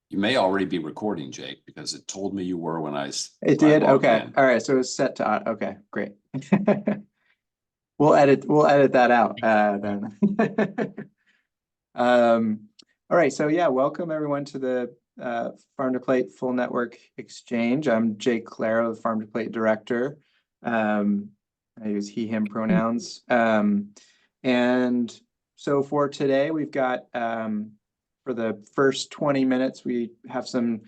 You may already be recording, Jake, because it told me you were when It did? logged Okay. in. All right. So it's set to, okay, great. We'll edit that out then. All right. So yeah, welcome everyone to the Farm to Plate Full Network Exchange. I'm Jake Claro, the Farm to Plate Director. I use he, him pronouns. And so for today, we've got for the first 20 minutes, we have some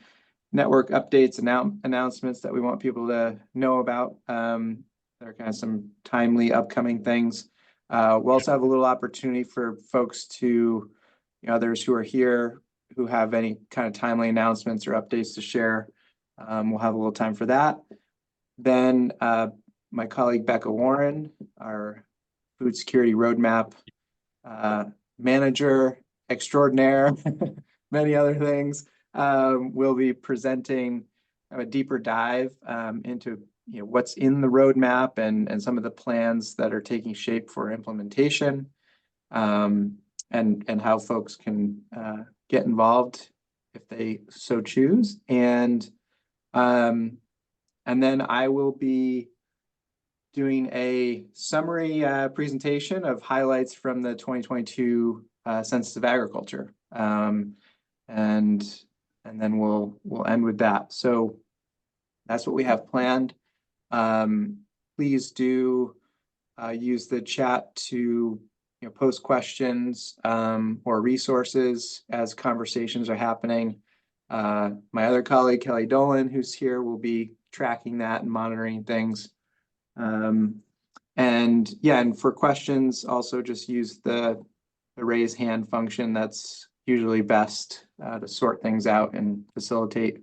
network updates and announcements that we want people to know about. There are kind of some timely upcoming things. We'll also have a little opportunity for folks to, others who are here who have any kind of timely announcements or updates to share. We'll have a little time for that. Then my colleague Becca Warren, our food security roadmap manager extraordinaire, many other things, will be presenting a deeper dive into what's in the roadmap and some of the plans that are taking shape for implementation, and how folks can get involved if they so choose. And then I will be doing a summary presentation of highlights from the 2022 Census of Agriculture. And then we'll end with that. So that's what we have planned. Please do use the chat to post questions or resources as conversations are happening. My other colleague, Kelly Dolan, who's here, will be tracking that and monitoring things. And for questions, also just use the raise hand function. That's usually best to sort things out and facilitate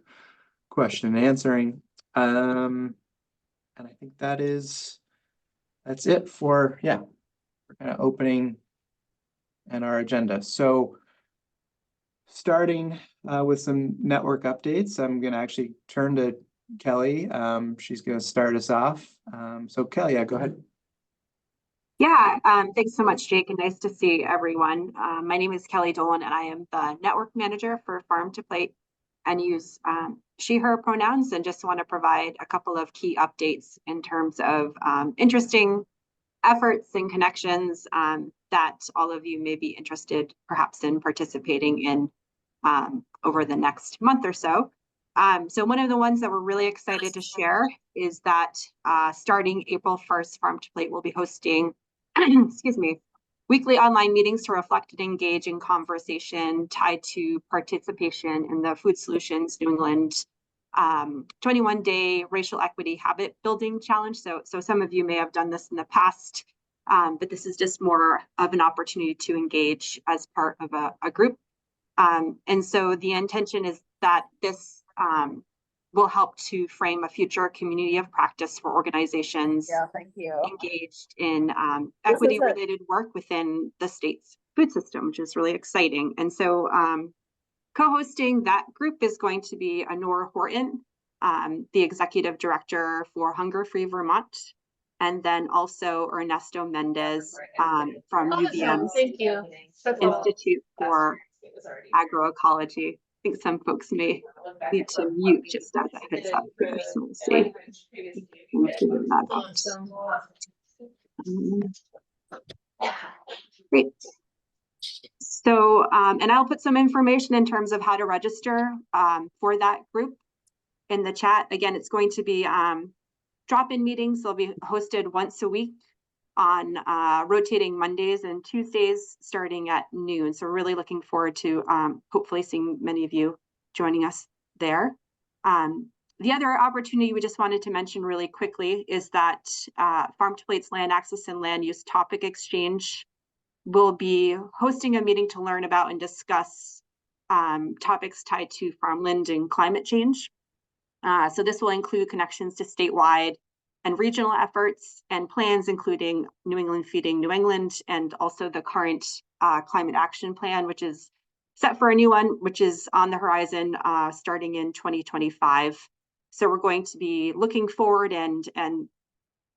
question and answering. And I think that's it for kind of opening and our agenda. So starting with some network updates, I'm going to actually turn to Kelly. She's going to start us off. So Kelly, go ahead. Yeah, thanks so much, Jake, and nice to see everyone. My name is Kelly Dolan, and I am the network manager for Farm to Plate and use she, her pronouns, and just want to provide a couple of key updates in terms of interesting efforts and connections that all of you may be interested perhaps in participating in over the next month or so. So one of the ones that we're really excited to share is that starting April 1st, Farm to Plate will be hosting excuse me, weekly online meetings to reflect and engage in conversation tied to participation in the Food Solutions New England 21-day racial equity habit building challenge. So some of you may have done this in the past, but this is just more of an opportunity to engage as part of a group. And so the intention is that this will help to frame a future community of practice for organizations engaged in equity-related work within the state's food system, which is really exciting. And so co-hosting that group is going to be Honora Horton, the executive director for Hunger Free Vermont, and then also Ernesto Mendez from UVM's Institute for Agroecology. I think some folks may need to mute just as a heads up here. So we'll see. Great. So, and I'll put some information in terms of how to register for that group in the chat. Again, it's going to be drop-in meetings. They'll be hosted once a week on rotating Mondays and Tuesdays starting at noon. So we're really looking forward to hopefully seeing many of you joining us there. The other opportunity we just wanted to mention really quickly is that Farm to Plate's Land Access and Land Use Topic Exchange will be hosting a meeting to learn about and discuss topics tied to farmland and climate change. So this will include connections to statewide and regional efforts and plans, including New England Feeding New England, and also the current climate action plan, which is set for a new one, which is on the horizon starting in 2025. So we're going to be looking forward and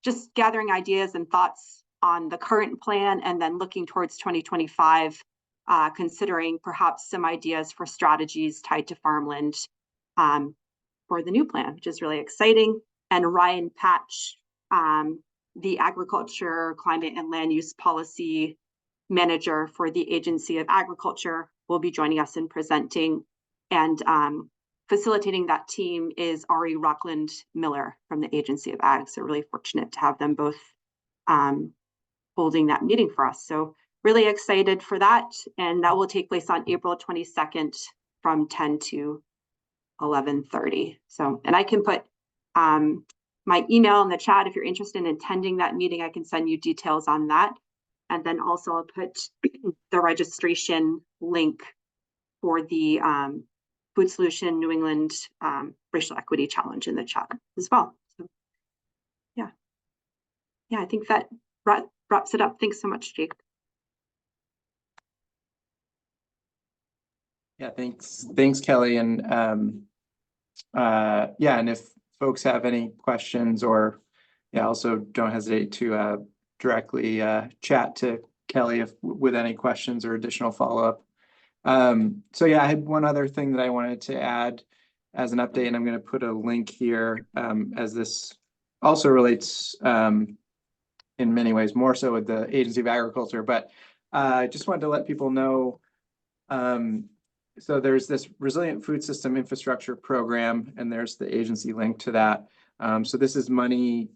just gathering ideas and thoughts on the current plan, and then looking towards 2025 considering perhaps some ideas for strategies tied to farmland for the new plan, which is really exciting. And Ryan Patch, the Agriculture, Climate, and Land Use Policy Manager for the Agency of Agriculture, will be joining us in presenting. And facilitating that team is Ari Rockland Miller from the Agency of Ag. So really fortunate to have them both holding that meeting for us. So really excited for that. And that will take place on April 22nd from 10 to 11:30. So, and I can put my email in the chat if you're interested in attending that meeting. I can send you details on that. And then also I'll put the registration link for the Food Solution New England Racial Equity Challenge in the chat as well. So yeah, I think that wraps it up. Thanks so much, Jake. Yeah, thanks, Kelly. And yeah, and if folks have any questions, or also don't hesitate to directly chat to Kelly with any questions or additional follow-up. So yeah, I had one other thing that I wanted to add as an update, and I'm going to put a link here as this also relates in many ways more so with the Agency of Agriculture, but I just wanted to let people know. So there's this Resilient Food System Infrastructure Program, and there's the agency link to that. So this is money,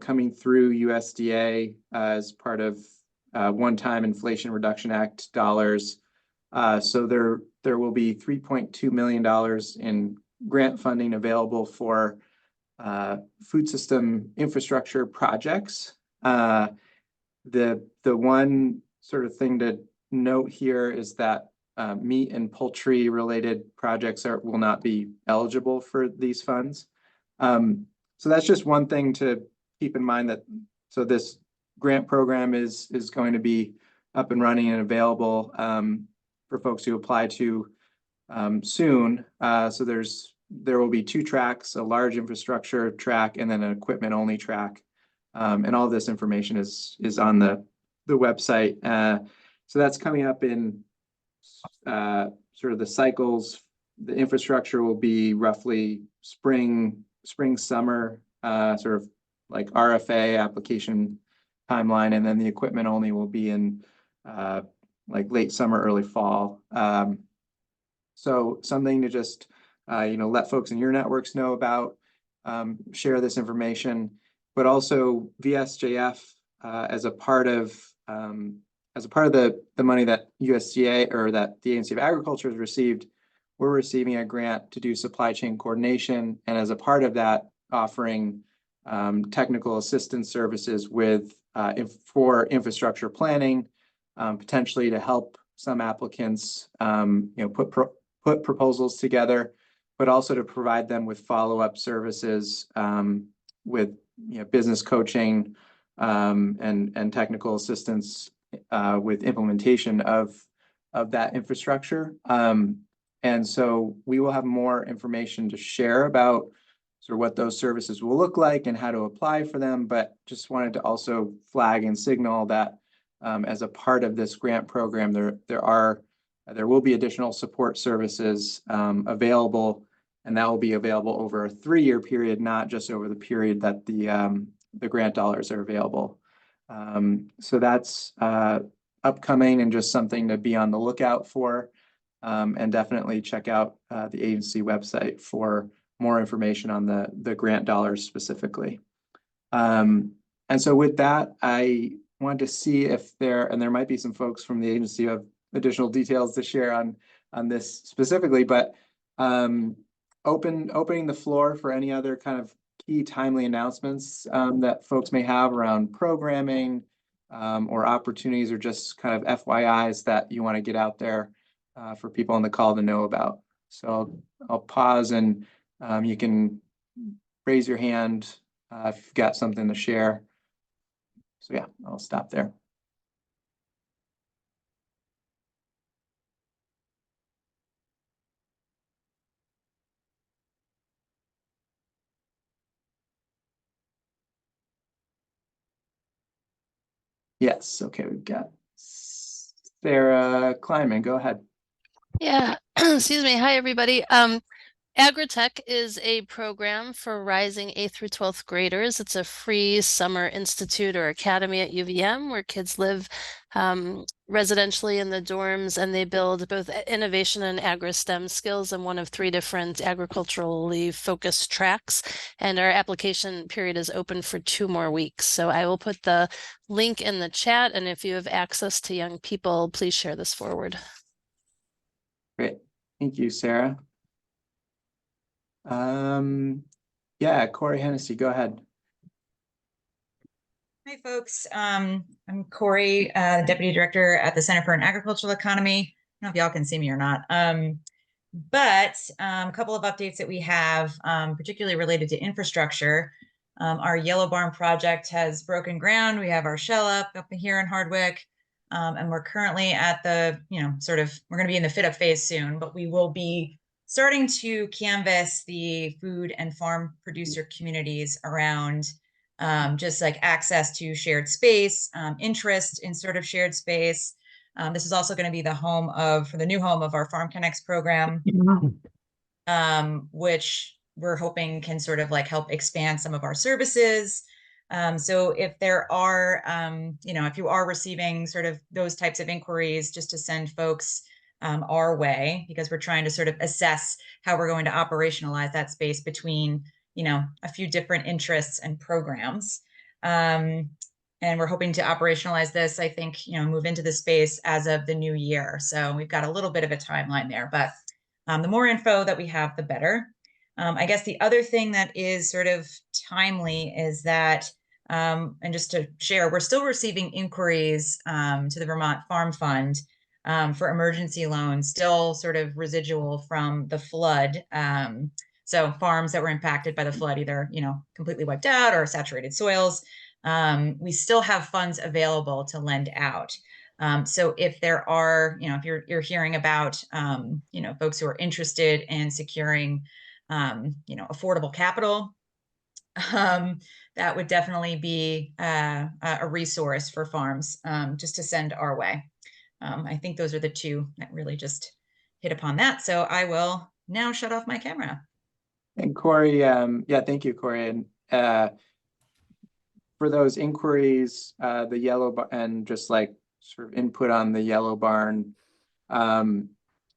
coming through USDA as part of one-time Inflation Reduction Act dollars. So there will be $3.2 million in grant funding available for food system infrastructure projects. The one sort of thing to note here is that meat and poultry related projects will not be eligible for these funds. So that's just one thing to keep in mind, that so this grant program is going to be up and running and available for folks who apply to soon. So there will be two tracks, a large infrastructure track and then an equipment only track. And all this information is on the website. So that's coming up in sort of the cycles. The infrastructure will be roughly spring, summer, sort of like RFA application timeline. And then the equipment only will be in like late summer, early fall. So something to just, let folks in your networks know about, share this information, but also VSJF as a part of the money that USDA or that the Agency of Agriculture has received. We're receiving a grant to do supply chain coordination, and as a part of that, offering technical assistance services for infrastructure planning, potentially to help some applicants, put proposals together, but also to provide them with follow-up services with business coaching and technical assistance with implementation of that infrastructure. And so we will have more information to share about sort of what those services will look like and how to apply for them, but just wanted to also flag and signal that as a part of this grant program, there will be additional support services available, and that will be available over a 3-year period, not just over the period that the grant dollars are available. So that's upcoming and just something to be on the lookout for, and definitely check out the agency website for more information on the grant dollars specifically. And so with that, I wanted to see if there might be some folks from the agency who have additional details to share on this specifically, but opening the floor for any other kind of key timely announcements that folks may have around programming or opportunities, or just kind of FYIs that you want to get out there for people on the call to know about. So I'll pause, and you can raise your hand if you've got something to share. So yeah, I'll stop there. Yes, okay, we've got Sarah Kleinman, go ahead. Yeah, excuse me. Hi, everybody. Agritech is a program for rising 8th through 12th graders. It's a free summer institute or academy at UVM where kids live residentially in the dorms, and they build both innovation and agri-STEM skills in one of 3 different agriculturally focused tracks. And our application period is open for 2 more weeks. So I will put the link in the chat, and if you have access to young people, please share this forward. Great. Thank you, Sarah. Yeah, Corey Hennessy, go ahead. Hi, folks. I'm Corey, Deputy Director at the Center for an Agricultural Economy. I don't know if y'all can see me or not. But a couple of updates that we have, particularly related to infrastructure. Our Yellow Barn project has broken ground. We have our shell up here in Hardwick. And we're currently at the, we're going to be in the fit up phase soon, but we will be starting to canvass the food and farm producer communities around just like access to shared space, interest in sort of shared space. This is also going to be the new home of our Farm Connects program, which we're hoping can sort of like help expand some of our services. So if there are, if you are receiving sort of those types of inquiries, just to send folks our way, because we're trying to sort of assess how we're going to operationalize that space between, a few different interests and programs. And we're hoping to operationalize this, I think, move into the space as of the new year. So we've got a little bit of a timeline there, but the more info that we have, the better. I guess the other thing that is sort of timely is that, and just to share, we're still receiving inquiries to the Vermont Farm Fund for emergency loans, still sort of residual from the flood. So farms that were impacted by the flood, either, completely wiped out or saturated soils, we still have funds available to lend out. So if there are, if you're hearing about, folks who are interested in securing, affordable capital, that would definitely be a resource for farms just to send our way. I think those are the 2 that really just hit upon that. So I will now shut off my camera. And Corey, yeah, thank you, Corey. And for those inquiries, the Yellow Barn, and just like sort of input on the Yellow Barn,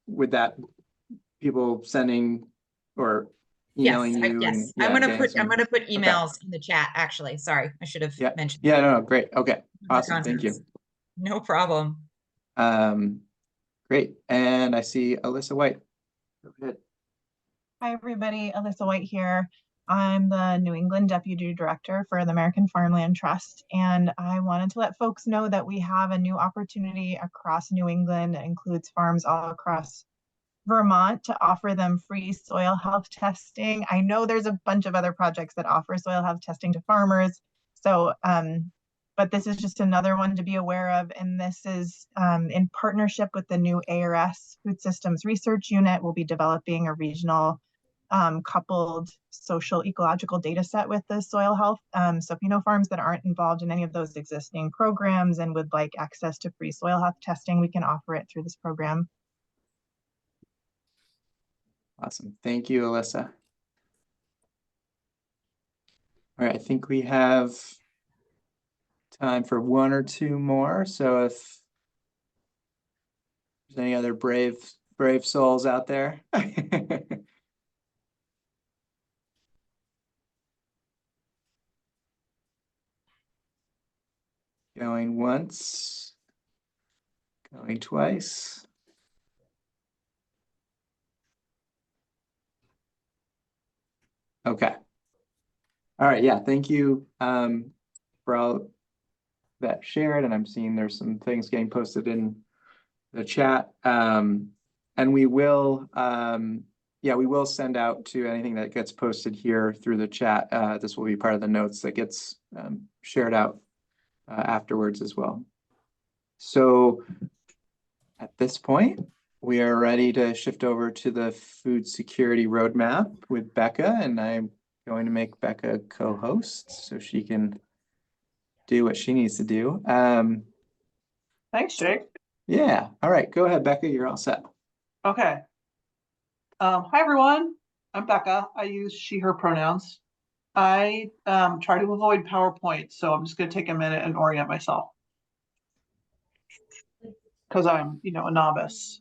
with that, people sending or emailing you? Yes. And, I'm gonna put emails in the chat. Actually, sorry, I should have mentioned. Yeah, no, great. Okay, awesome. Thank you. No problem. Great. And I see Alyssa White. Go ahead. Hi, everybody. Alyssa White here. I'm the New England Deputy Director for the American Farmland Trust, and I wanted to let folks know that we have a new opportunity across New England that includes farms all across Vermont to offer them free soil health testing. I know there's a bunch of other projects that offer soil health testing to farmers, so but this is just another one to be aware of, and this is in partnership with the new ARS Food Systems Research Unit. We'll be developing a regional coupled social ecological data set with the soil health. So if you know farms that aren't involved in any of those existing programs and would like access to free soil health testing, we can offer it through this program. Awesome. Thank you, Alyssa. All right, I think we have time for 1 or 2 more. So if there's any other brave souls out there. Going once, going twice. Okay. All right, yeah, thank you for all that shared, and I'm seeing there's some things getting posted in the chat. And we will, we will send out to anything that gets posted here through the chat. This will be part of the notes that gets shared out afterwards as well. So at this point, we are ready to shift over to the food security roadmap with Becca, and I'm going to make Becca co-host so she can do what she needs to do. Thanks, Jake. Yeah, all right, go ahead, Becca, you're all set. Okay. Hi, everyone. I'm Becca. I use she, her pronouns. I try to avoid PowerPoint, so I'm just going to take a minute and orient myself because I'm, a novice.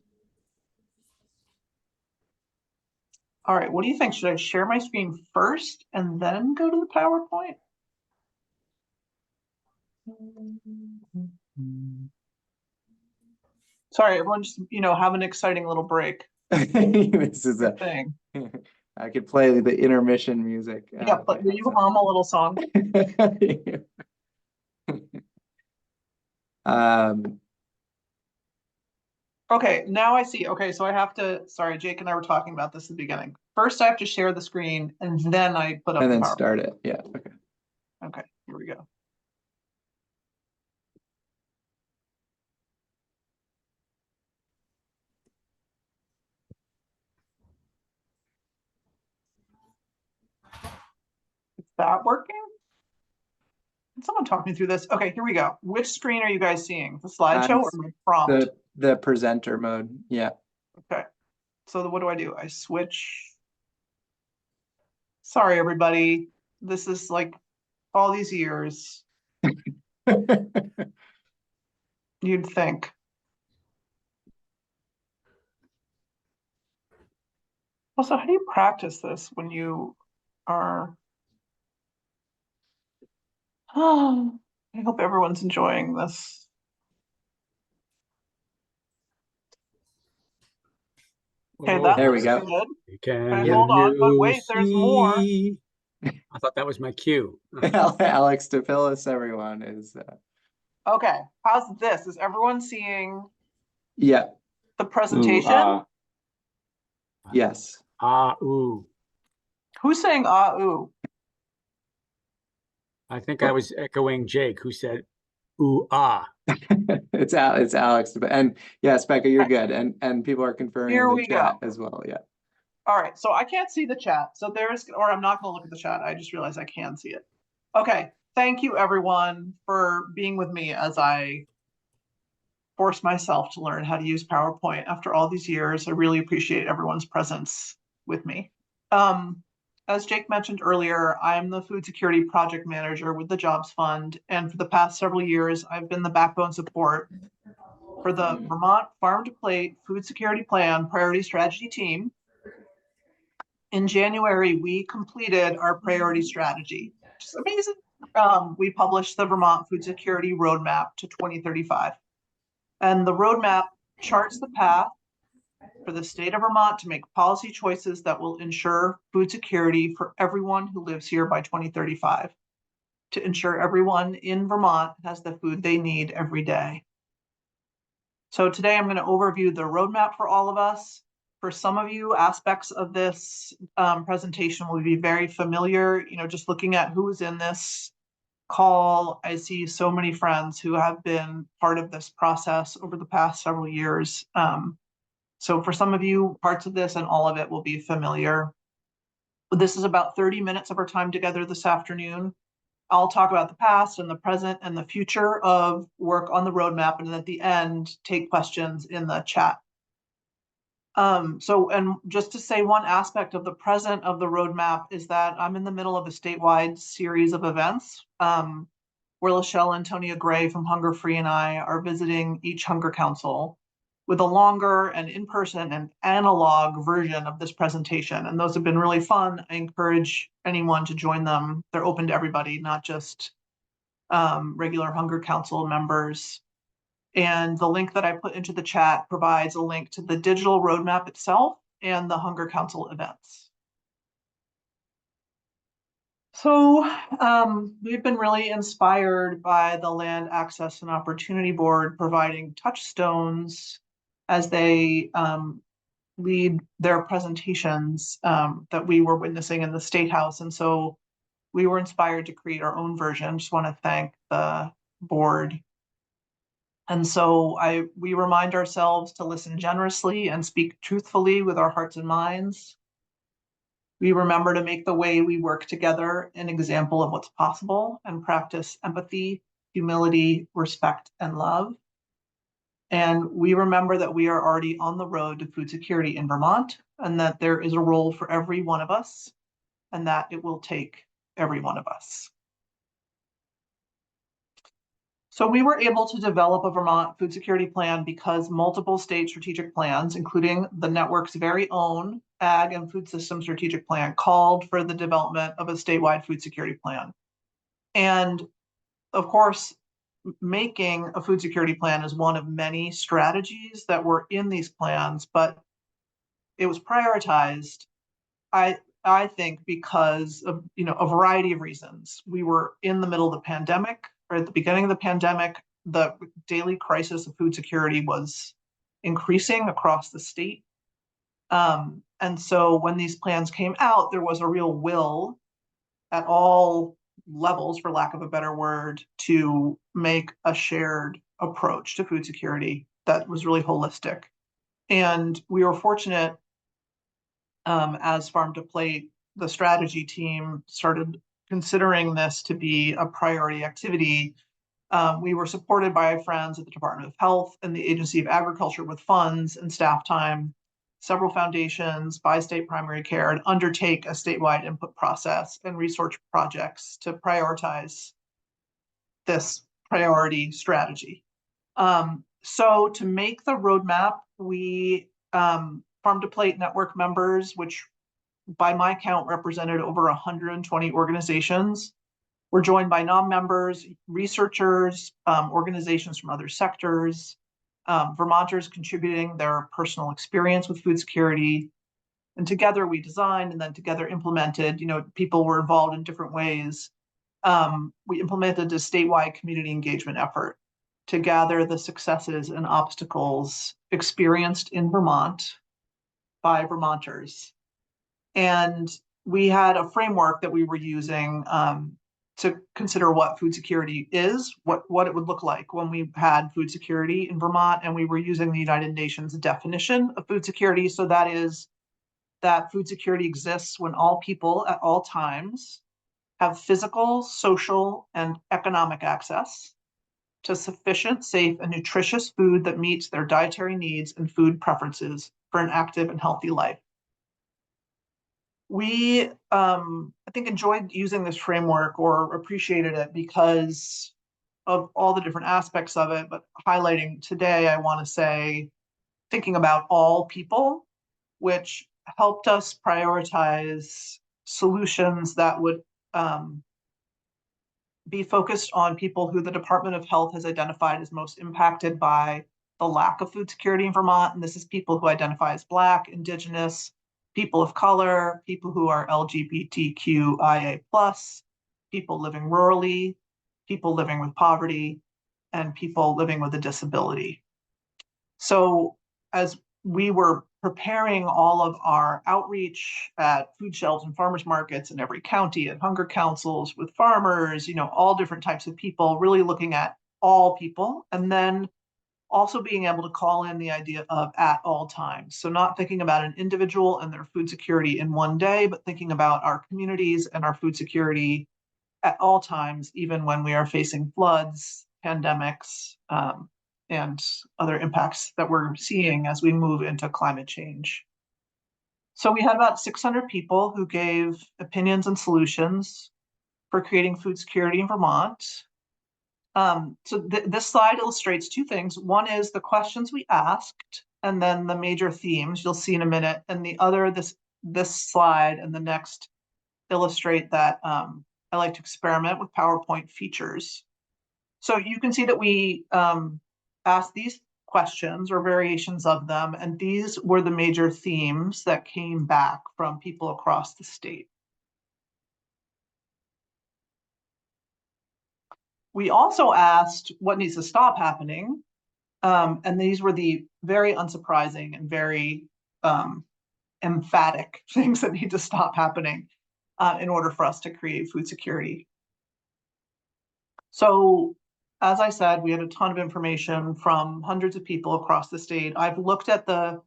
All right, what do you think? Should I share my screen first and then go to the PowerPoint? Sorry, everyone, just, have an exciting little break This is a, thing. I could play the intermission music. Yeah, but will you hum a little song? Um, Okay, now I see. Okay, so I have to, sorry, Jake and I were talking about this at the beginning. First, I have to share the screen and then I put up and the then PowerPoint. start it, yeah, okay. Okay, here we go. Is that working? Can someone talk me through this? Okay, here we go. Which screen are you guys seeing? The slideshow or my prompt? The presenter mode, yeah. Okay, so what do? I switch. Sorry, everybody. This is like all these years, you'd think. Also, how do you practice this when you are? Oh, I hope everyone's enjoying this. Okay, that There we looks go. good. Can Okay, hold on, but wait, there's more. see? I thought that was my cue. Alex DePhillis, everyone is, Okay, how's this? Is everyone seeing yeah, the presentation? yes. Ooh. Who's saying ooh? I think I was echoing Jake, who said, ooh, ah. It's Alex, and yes, Becca, you're good, and people are confirming Here in we the go. chat as well, yeah. All right, so I can't see the chat, so or I'm not gonna look at the chat, I just realized I can see it. Okay, thank you everyone for being with me as I force myself to learn how to use PowerPoint after all these years. I really appreciate everyone's presence with me. As Jake mentioned earlier, I'm the food security project manager with the Jobs Fund, and for the past several years, I've been the backbone support for the Vermont Farm to Plate Food Security Plan Priority Strategy Team. In January, we completed our priority strategy, which is amazing. We published the Vermont Food Security Roadmap to 2035. And the roadmap charts the path for the state of Vermont to make policy choices that will ensure food security for everyone who lives here by 2035, to ensure everyone in Vermont has the food they need every day. So today I'm going to overview the roadmap for all of us. For some of you, aspects of this presentation will be very familiar. Just looking at who is in this call, I see so many friends who have been part of this process over the past several years. So for some of you, parts of this and all of it will be familiar. This is about 30 minutes of our time together this afternoon. I'll talk about the past and the present and the future of work on the roadmap, and at the end, take questions in the chat. And just to say, one aspect of the present of the roadmap is that I'm in the middle of a statewide series of events where Lachelle Antonia Gray from Hunger Free and I are visiting each Hunger Council with a longer and in-person and analog version of this presentation. And those have been really fun. I encourage anyone to join them. They're open to everybody, not just regular Hunger Council members. And the link that I put into the chat provides a link to the digital roadmap itself and the Hunger Council events. So we've been really inspired by the Land Access and Opportunity Board providing touchstones as they lead their presentations that we were witnessing in the State House. And so we were inspired to create our own version. Just want to thank the board. And so we remind ourselves to listen generously and speak truthfully with our hearts and minds. We remember to make the way we work together an example of what's possible and practice empathy, humility, respect, and love. And we remember that we are already on the road to food security in Vermont, and that there is a role for every one of us, and that it will take every one of us. So we were able to develop a Vermont food security plan because multiple state strategic plans, including the network's very own Ag and Food System Strategic Plan, called for the development of a statewide food security plan. And of course, making a food security plan is one of many strategies that were in these plans, but it was prioritized, I think, because of a variety of reasons. We were in the middle of the pandemic, or at the beginning of the pandemic. The daily crisis of food security was increasing across the state. And so when these plans came out, there was a real will at all levels, for lack of a better word, to make a shared approach to food security that was really holistic. And we were fortunate, as Farm to Plate, the strategy team started considering this to be a priority activity. We were supported by friends at the Department of Health and the Agency of Agriculture with funds and staff time, several foundations, by state primary care, and undertake a statewide input process and research projects to prioritize this priority strategy. So to make the roadmap, we Farm to Plate network members, which by my count represented over 120 organizations, were joined by non-members, researchers, organizations from other sectors, Vermonters contributing their personal experience with food security. And together we designed and then together implemented, people were involved in different ways. We implemented a statewide community engagement effort to gather the successes and obstacles experienced in Vermont by Vermonters. And we had a framework that we were using to consider what food security is, what it would look like when we had food security in Vermont, and we were using the United Nations definition of food security. So that is that food security exists when all people at all times have physical, social, and economic access to sufficient, safe, and nutritious food that meets their dietary needs and food preferences for an active and healthy life. We, I think, enjoyed using this framework or appreciated it because of all the different aspects of it, but highlighting today, I want to say, thinking about all people, which helped us prioritize solutions that would be focused on people who the Department of Health has identified as most impacted by the lack of food security in Vermont. And this is people who identify as Black, Indigenous, people of color, people who are LGBTQIA+, people living rurally, people living with poverty, and people living with a disability. So as we were preparing all of our outreach at food shelves and farmers markets in every county, at hunger councils with farmers, all different types of people, really looking at all people, and then also being able to call in the idea of at all times. So not thinking about an individual and their food security in one day, but thinking about our communities and our food security at all times, even when we are facing floods, pandemics, and other impacts that we're seeing as we move into climate change. So we had about 600 people who gave opinions and solutions for creating food security in Vermont. So this slide illustrates two things. One is the questions we asked, and then the major themes you'll see in a minute. And the other, this slide and the next illustrate that I like to experiment with PowerPoint features. So you can see that we asked these questions or variations of them, and these were the major themes that came back from people across the state. We also asked what needs to stop happening, and these were the very unsurprising and very emphatic things that need to stop happening in order for us to create food security. So, as I said, we had a ton of information from hundreds of people across the state. I've looked at the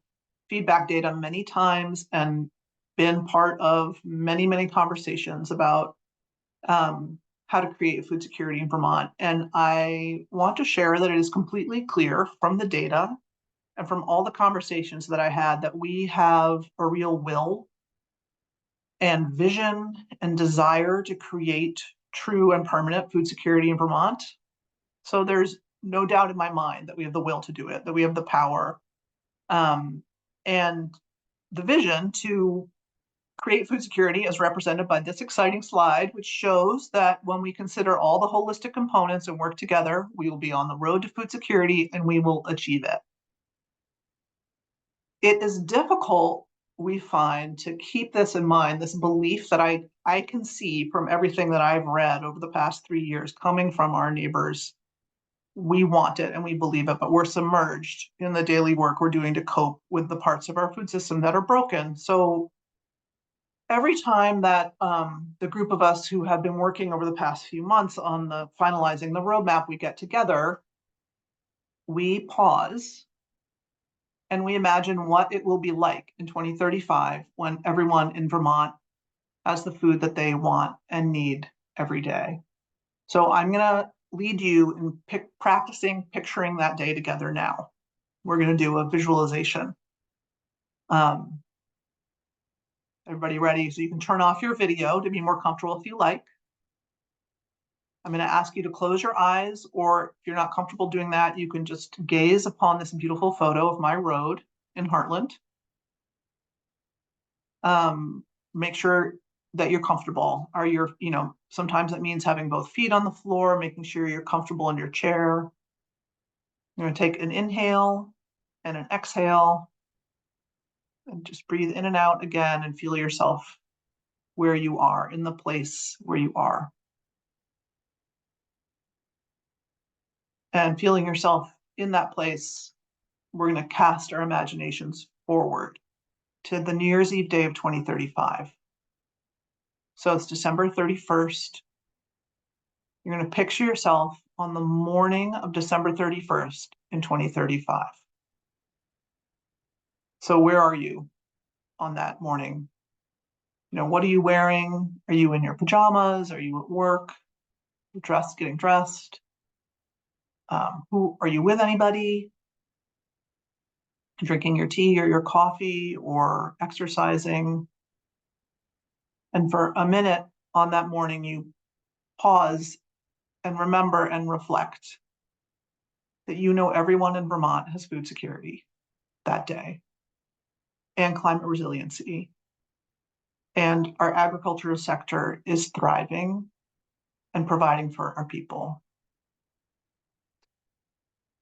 feedback data many times and been part of many, many conversations about how to create food security in Vermont. And I want to share that it is completely clear from the data and from all the conversations that I had that we have a real will and vision and desire to create true and permanent food security in Vermont. So there's no doubt in my mind that we have the will to do it, that we have the power and the vision to create food security as represented by this exciting slide, which shows that when we consider all the holistic components and work together, we will be on the road to food security and we will achieve it. It is difficult, we find, to keep this in mind, this belief that I can see from everything that I've read over the past 3 years coming from our neighbors. We want it and we believe it, but we're submerged in the daily work we're doing to cope with the parts of our food system that are broken. So every time that the group of us who have been working over the past few months on finalizing the roadmap, we get together, we pause and we imagine what it will be like in 2035 when everyone in Vermont has the food that they want and need every day. So I'm gonna lead you in practicing picturing that day together now. We're gonna do a visualization. Everybody ready? So you can turn off your video to be more comfortable if you like. I'm going to ask you to close your eyes, or if you're not comfortable doing that, you can just gaze upon this beautiful photo of my road in Heartland. Make sure that you're comfortable. Sometimes it means having both feet on the floor, making sure you're comfortable in your chair. You're going to take an inhale and an exhale. And just breathe in and out again and feel yourself where you are, in the place where you are. And feeling yourself in that place, we're going to cast our imaginations forward to the New Year's Eve day of 2035. So it's December 31st. You're going to picture yourself on the morning of December 31st in 2035. So where are you on that morning? What are you wearing? Are you in your pajamas? Are you at work? Getting dressed? Are you with anybody? Drinking your tea or your coffee or exercising? And for a minute on that morning, you pause and remember and reflect that everyone in Vermont has food security that day and climate resiliency. And our agricultural sector is thriving and providing for our people.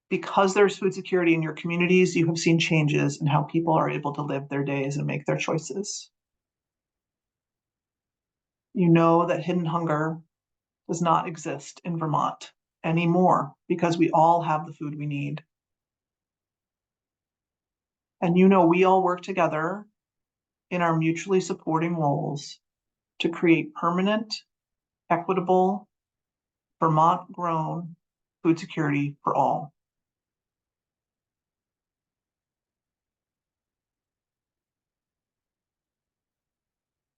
Because there's food security in your communities, you have seen changes in how people are able to live their days and make their choices. You know that hidden hunger does not exist in Vermont anymore because we all have the food we need. And we all work together in our mutually supporting roles to create permanent, equitable, Vermont-grown food security for all.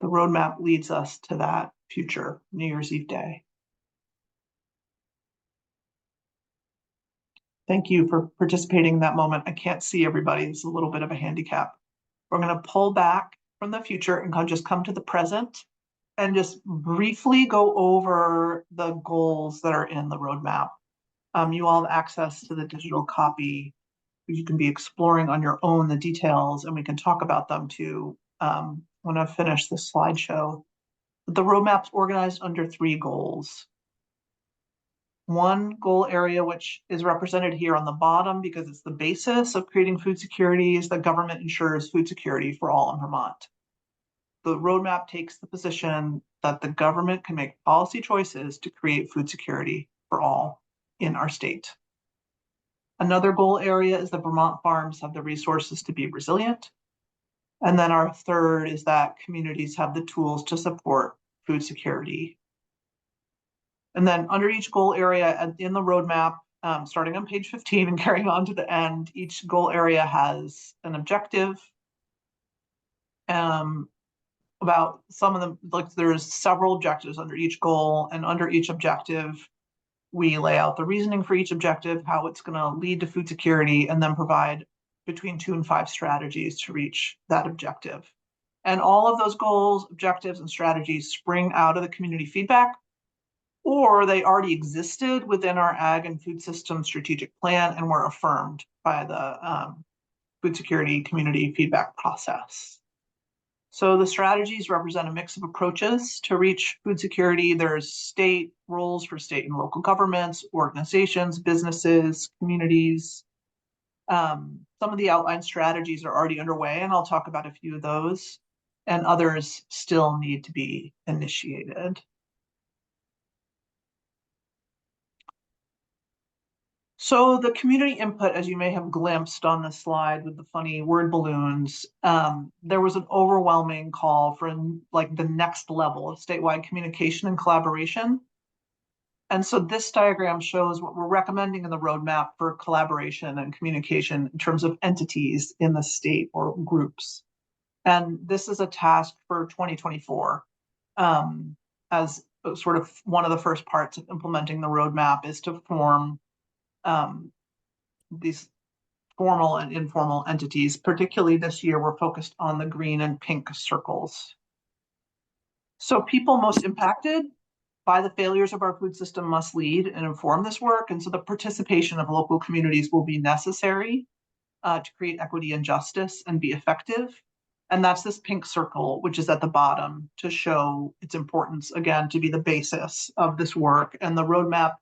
The roadmap leads us to that future New Year's Eve day. Thank you for participating in that moment. I can't see everybody. It's a little bit of a handicap. We're going to pull back from the future and come to the present and just briefly go over the goals that are in the roadmap. You all have access to the digital copy. You can be exploring on your own the details, and we can talk about them too when I finish this slideshow. The roadmap's organized under 3 goals. One goal area, which is represented here on the bottom because it's the basis of creating food security, is that government ensures food security for all in Vermont. The roadmap takes the position that the government can make policy choices to create food security for all in our state. Another goal area is that Vermont farms have the resources to be resilient. And then our third is that communities have the tools to support food security. And then under each goal area in the roadmap, starting on page 15 and carrying on to the end, each goal area has an objective, about some of them, like there's several objectives under each goal, and under each objective, we lay out the reasoning for each objective, how it's going to lead to food security, and then provide between 2 and 5 strategies to reach that objective. And all of those goals, objectives, and strategies spring out of the community feedback, or they already existed within our ag and food system strategic plan and were affirmed by the food security community feedback process. So the strategies represent a mix of approaches to reach food security. There's state roles for state and local governments, organizations, businesses, communities. Some of the outlined strategies are already underway, and I'll talk about a few of those, and others still need to be initiated. So the community input, as you may have glimpsed on the slide with the funny word balloons, there was an overwhelming call for like the next level of statewide communication and collaboration. And so this diagram shows what we're recommending in the roadmap for collaboration and communication in terms of entities in the state or groups. And this is a task for 2024. As sort of one of the first parts of implementing the roadmap is to form these formal and informal entities. Particularly this year, we're focused on the green and pink circles. So people most impacted by the failures of our food system must lead and inform this work. And so the participation of local communities will be necessary to create equity and justice and be effective. And that's this pink circle, which is at the bottom, to show its importance, again, to be the basis of this work. And the roadmap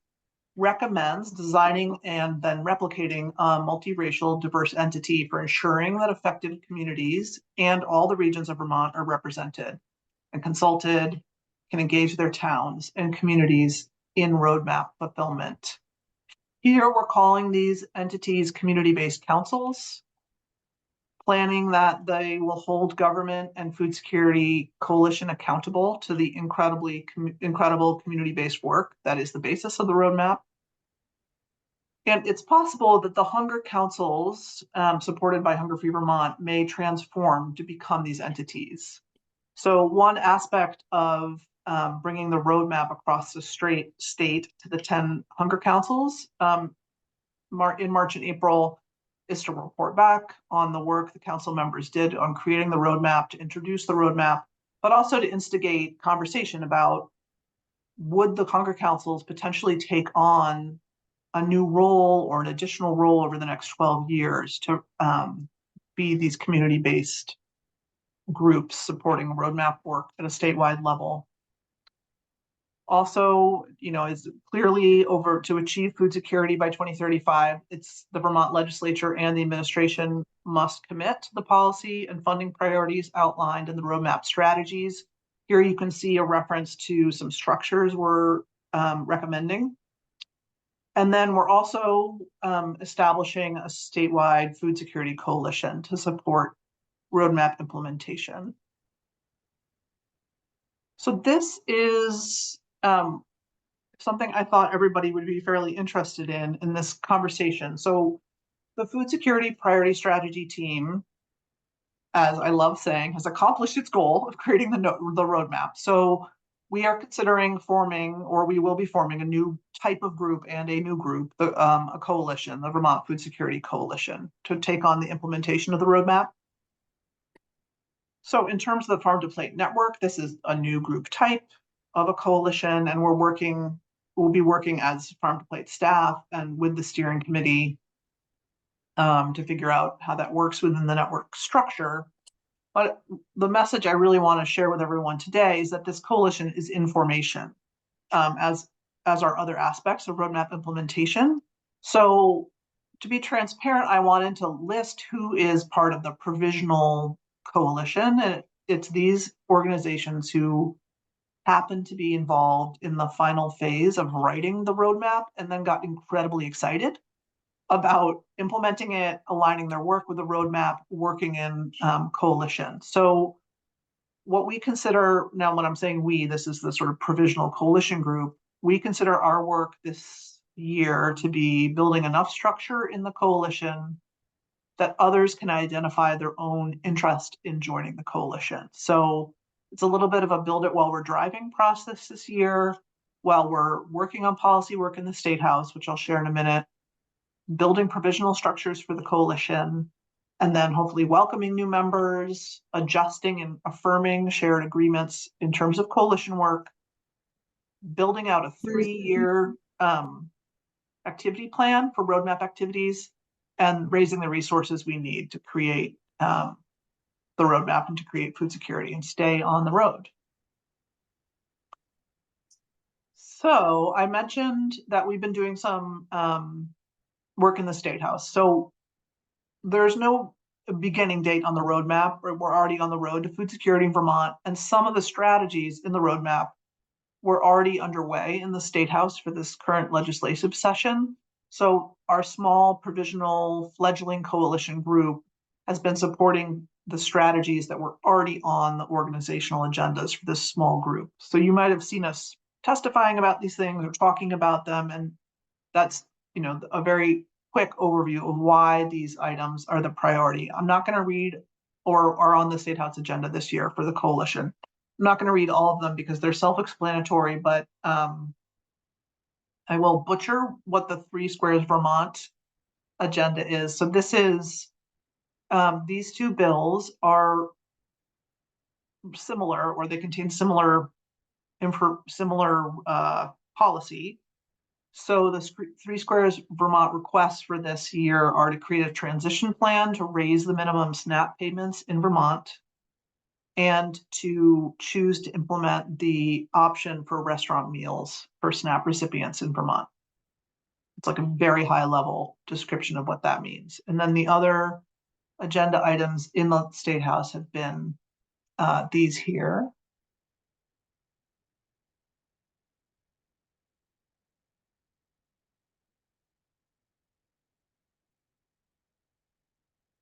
recommends designing and then replicating a multiracial diverse entity for ensuring that affected communities and all the regions of Vermont are represented and consulted, can engage their towns and communities in roadmap fulfillment. Here we're calling these entities community-based councils, planning that they will hold government and food security coalition accountable to the incredible community-based work that is the basis of the roadmap. And it's possible that the hunger councils supported by Hunger Free Vermont may transform to become these entities. So one aspect of bringing the roadmap across the state to the 10 hunger councils in March and April is to report back on the work the council members did on creating the roadmap, to introduce the roadmap, but also to instigate conversation about would the hunger councils potentially take on a new role or an additional role over the next 12 years to be these community-based groups supporting roadmap work at a statewide level. Also, is clearly over to achieve food security by 2035. It's the Vermont legislature and the administration must commit to the policy and funding priorities outlined in the roadmap strategies. Here you can see a reference to some structures we're recommending. And then we're also establishing a statewide food security coalition to support roadmap implementation. So this is something I thought everybody would be fairly interested in this conversation. So the food security priority strategy team, as I love saying, has accomplished its goal of creating the roadmap. So we are considering forming, or we will be forming, a new type of group and a new group, a coalition, the Vermont Food Security Coalition, to take on the implementation of the roadmap. So in terms of the Farm to Plate Network, this is a new group type of a coalition, and we'll be working as Farm to Plate staff and with the steering committee to figure out how that works within the network structure. But the message I really want to share with everyone today is that this coalition is in formation, as are other aspects of roadmap implementation. So to be transparent, I wanted to list who is part of the provisional coalition. And it's these organizations who happen to be involved in the final phase of writing the roadmap and then got incredibly excited about implementing it, aligning their work with the roadmap, working in coalition. So what we consider, now when I'm saying we, this is the sort of provisional coalition group, we consider our work this year to be building enough structure in the coalition that others can identify their own interest in joining the coalition. So It's a little bit of a build it while we're driving process this year, while we're working on policy work in the State House, which I'll share in a minute, building provisional structures for the coalition, and then hopefully welcoming new members, adjusting and affirming shared agreements in terms of coalition work, building out a 3-year activity plan for roadmap activities, and raising the resources we need to create the roadmap and to create food security and stay on the road. So I mentioned that we've been doing some work in the State House. So there's no beginning date on the roadmap. We're already on the road to food security in Vermont, and some of the strategies in the roadmap were already underway in the State House for this current legislative session. So our small provisional fledgling coalition group has been supporting the strategies that were already on the organizational agendas for this small group. So you might have seen us testifying about these things or talking about them, and that's, you know, a very quick overview of why these items are the priority. I'm not going to read or are on the State House agenda this year for the coalition. I'm not going to read all of them because they're self-explanatory, but I will butcher what the 3 Squares Vermont agenda is. So this is, these 2 bills are similar, or they contain similar policy. So the 3 Squares Vermont requests for this year are to create a transition plan to raise the minimum SNAP payments in Vermont, and to choose to implement the option for restaurant meals for SNAP recipients in Vermont. It's like a very high level description of what that means. And then the other agenda items in the State House have been these here.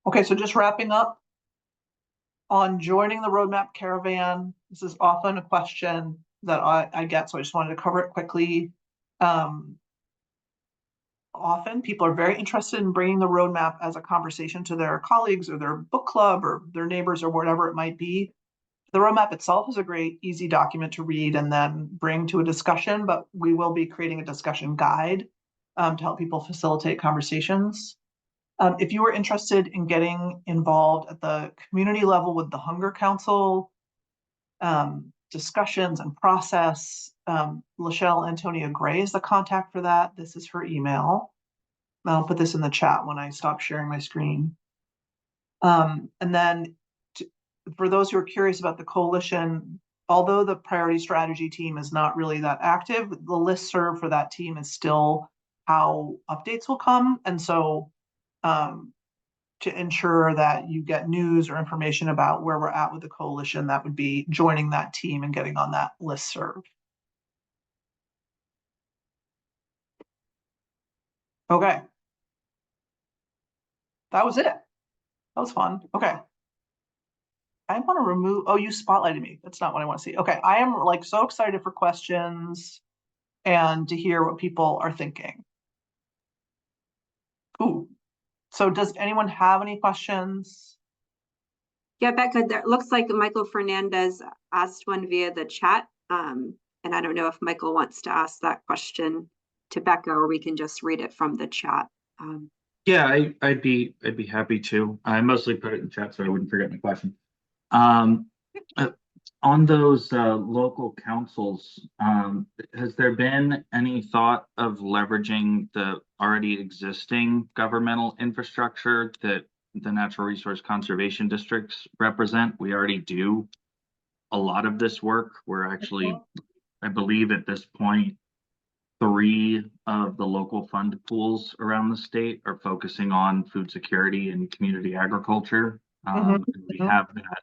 Okay, so just wrapping up on joining the roadmap caravan. This is often a question that I get, so I just wanted to cover it quickly. Often people are very interested in bringing the roadmap as a conversation to their colleagues or their book club or their neighbors or whatever it might be. The roadmap itself is a great, easy document to read and then bring to a discussion, but we will be creating a discussion guide to help people facilitate conversations. If you are interested in getting involved at the community level with the Hunger Council, discussions and process, Lachelle Antonia Gray is the contact for that. This is her email. I'll put this in the chat when I stop sharing my screen. And then for those who are curious about the coalition, although the priority strategy team is not really that active, the listserv for that team is still how updates will come. And so to ensure that you get news or information about where we're at with the coalition, that would be joining that team and getting on that listserv. Okay. That was it. That was fun. Okay. I want to remove, oh, you spotlighted me. That's not what I want to see. Okay. I am like so excited for questions and to hear what people are thinking. Ooh. So does anyone have any questions? Yeah, Becca, there looks like Michael Fernandez asked one via the chat. And I don't know if Michael wants to ask that question to Becca, or we can just read it from the chat. Yeah, I'd be happy to. I mostly put it in chat so I wouldn't forget my question. On those local councils, has there been any thought of leveraging the already existing governmental infrastructure that the natural resource conservation districts represent? We already do a lot of this work. We're actually, I believe at this point, 3 of the local fund pools around the state are focusing on food security and community agriculture. And we have that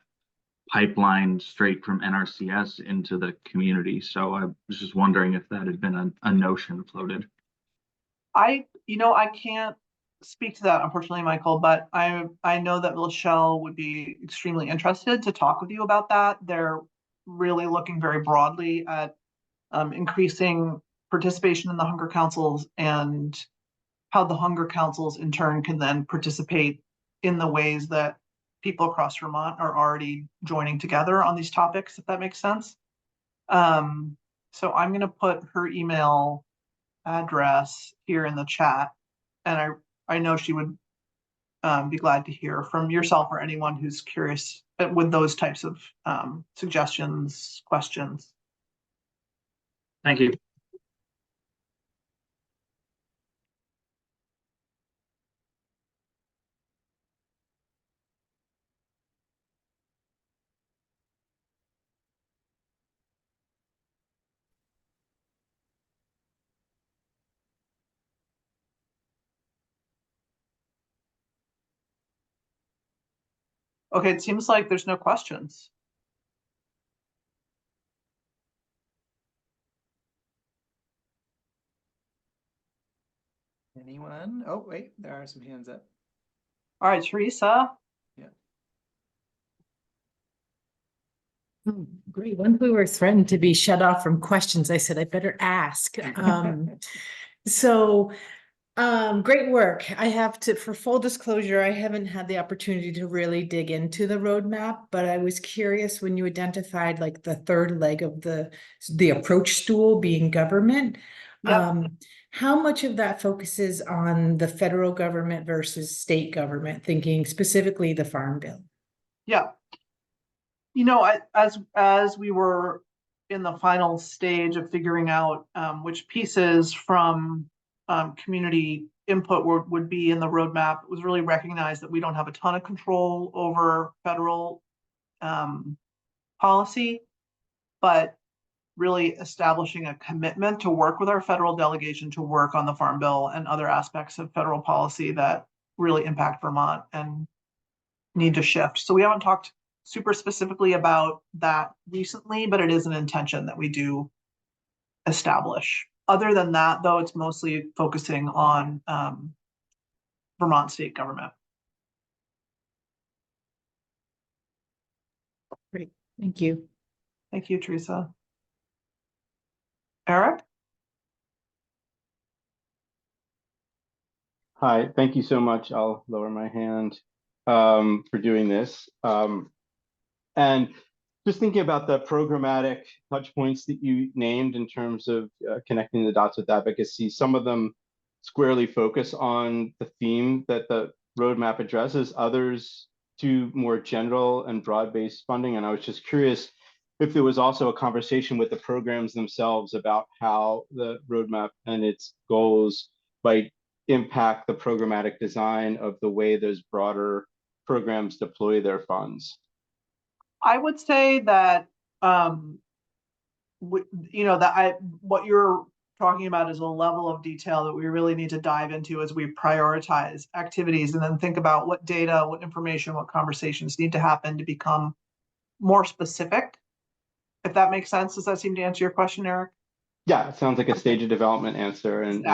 pipeline straight from NRCS into the community. So I was just wondering if that had been a notion floated. I can't speak to that, unfortunately, Michael, but I know that Lachelle would be extremely interested to talk with you about that. They're really looking very broadly at increasing participation in the Hunger Councils and how the Hunger Councils in turn can then participate in the ways that people across Vermont are already joining together on these topics, if that makes sense. So I'm going to put her email address here in the chat, and I know she would be glad to hear from yourself or anyone who's curious with those types of suggestions, questions. Thank you. Okay, it seems like there's no questions. Anyone? Oh, wait, there are some hands up. All right, Teresa. Oh, great. Once we were threatened to be shut off from questions, I said I better ask. So great work. I have to, for full disclosure, I haven't had the opportunity to really dig into the roadmap, but I was curious when you identified like the third leg of the approach stool being government. Yep. How much of that focuses on the federal government versus state government, thinking specifically the Farm Bill? Yeah. You know, as we were in the final stage of figuring out which pieces from community input would be in the roadmap, it was really recognized that we don't have a ton of control over federal policy, but really establishing a commitment to work with our federal delegation to work on the Farm Bill and other aspects of federal policy that really impact Vermont and need to shift. So we haven't talked super specifically about that recently, but it is an intention that we do establish. Other than that, though, it's mostly focusing on Vermont state government. Great, thank you. Thank you, Teresa. Eric? Hi, thank you so much. I'll lower my hand for doing this. And just thinking about the programmatic touch points that you named in terms of connecting the dots with advocacy, some of them squarely focus on the theme that the roadmap addresses, others to more general and broad-based funding. And I was just curious if there was also a conversation with the programs themselves about how the roadmap and its goals might impact the programmatic design of the way those broader programs deploy their funds. I would say that what you're talking about is a level of detail that we really need to dive into as we prioritize activities and then think about what data, what information, what conversations need to happen to become more specific. If that makes sense, does that seem to answer your question, Eric? Yeah, it sounds like a stage of development answer and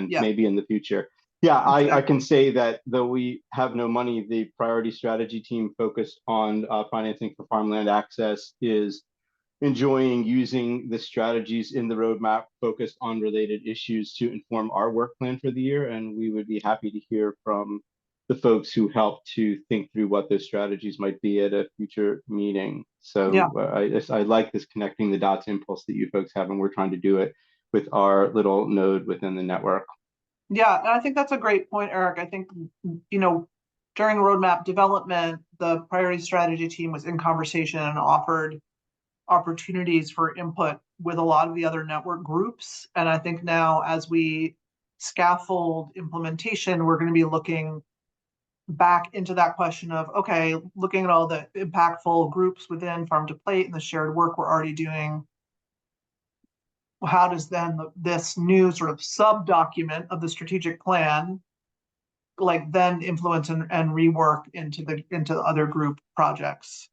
yeah. Maybe in the future. Yeah, I can say that though we have no money, the priority strategy team focused on financing for farmland access is enjoying using the strategies in the roadmap focused on related issues to inform our work plan for the year. And we would be happy to hear from the folks who help to think through what those strategies might be at a future meeting. So yeah. I like this connecting the dots impulse that you folks have, and we're trying to do it with our little node within the network. Yeah, and I think that's a great point, Eric. I think, during roadmap development, the priority strategy team was in conversation and offered opportunities for input with a lot of the other network groups. And I think now as we scaffold implementation, we're going to be looking back into that question of, okay, looking at all the impactful groups within Farm to Plate and the shared work we're already doing. How does then this new sort of sub-document of the strategic plan then influence and rework into the other group projects?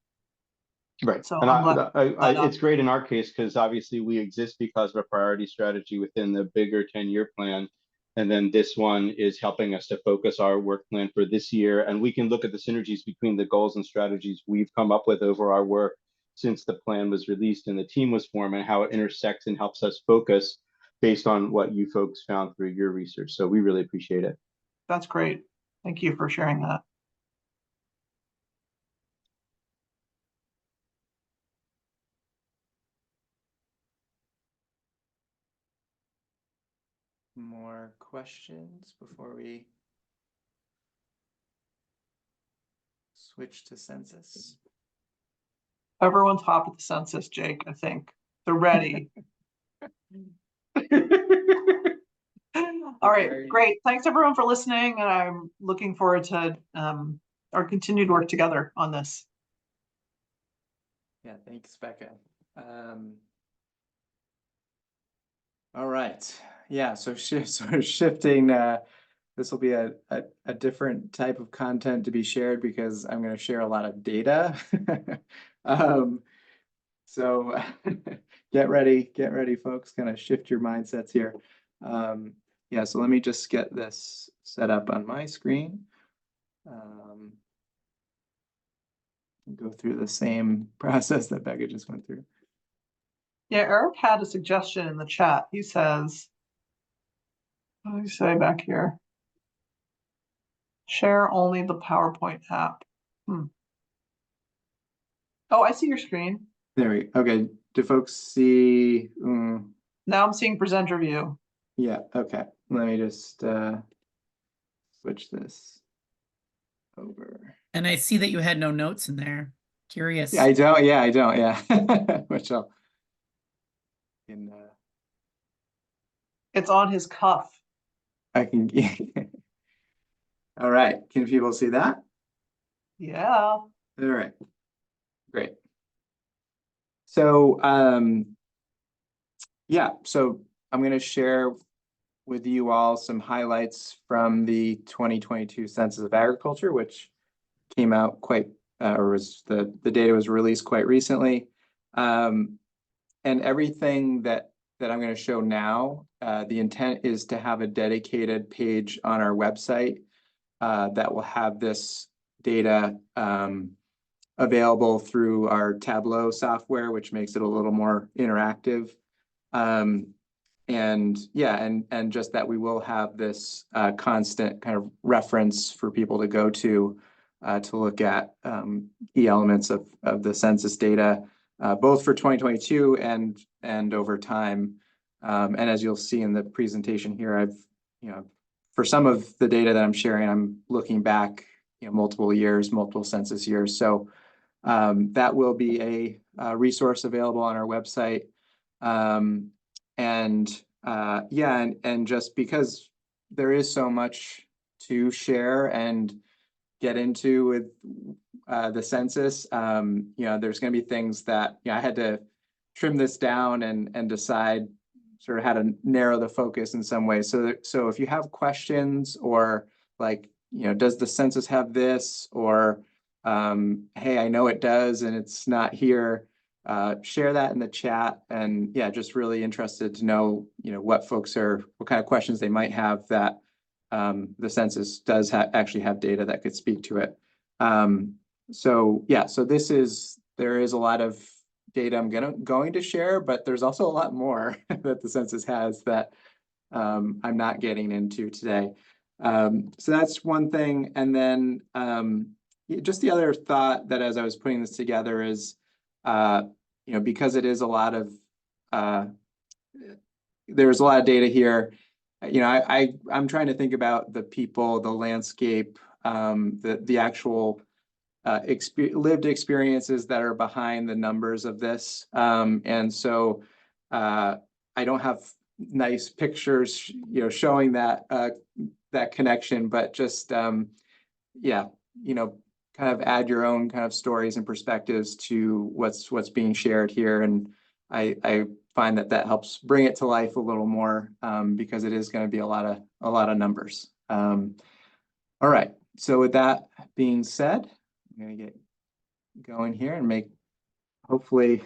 Right. So and it's great in our case because obviously we exist because of a priority strategy within the bigger 10-year plan. And then this one is helping us to focus our work plan for this year. And we can look at the synergies between the goals and strategies we've come up with over our work since the plan was released and the team was formed, and how it intersects and helps us focus based on what you folks found through your research. So we really appreciate it. That's great. Thank you for sharing that. more questions before we switch to census? Everyone's hopped at the census, Jake, I think. They're ready. All right, great. Thanks everyone for listening, and I'm looking forward to our continued work together on this. Yeah, thanks, Becca. All right. Yeah, so shifting, this will be a different type of content to be shared because I'm going to share a lot of data. So get ready, folks. Kind of shift your mindsets here. Yeah, so let me just get this set up on my screen. Go through the same process that Becca just went through. Yeah, Eric had a suggestion in the chat. He says, what do you say back here? Share only the PowerPoint app. Oh, I see your screen. There we go. Okay. Do folks see? Now I'm seeing presenter view. Yeah. Okay. Let me just switch this over. And I see that you had no notes in there. Curious. Yeah, I don't. Yeah, I don't. Yeah. Which I'll. It's on his cuff. I can. All right. Can people see that? Yeah. All right. Great. So, yeah, so I'm going to share with you all some highlights from the 2022 Census of Agriculture, which came out quite, or was the data was released quite recently. And everything that I'm going to show now, the intent is to have a dedicated page on our website that will have this data available through our Tableau software, which makes it a little more interactive. And yeah, and just that we will have this constant kind of reference for people to go to look at key elements of the census data, both for 2022 and over time. And as you'll see in the presentation here, I've, for some of the data that I'm sharing, I'm looking back, multiple years, multiple census years. So that will be a resource available on our website. Yeah, and just because there is so much to share and get into with the census, there's going to be things that I had to trim this down and decide sort of how to narrow the focus in some ways. So if you have questions or like, does the census have this, or hey, I know it does and it's not here, share that in the chat. And yeah, just really interested to know, what kind of questions they might have that the census does actually have data that could speak to it. So yeah, so there is a lot of data I'm going to share, but there's also a lot more that the census has that I'm not getting into today. So that's one thing. And then just the other thought that as I was putting this together is, because it is a lot of, there's a lot of data here, I'm trying to think about the people, the landscape, the actual lived experiences that are behind the numbers of this. And so I don't have nice pictures, showing that connection, but just, yeah, kind of add your own kind of stories and perspectives to what's being shared here. And I find that helps bring it to life a little more, because it is going to be a lot of numbers. All right. So with that being said, I'm going to get going here and hopefully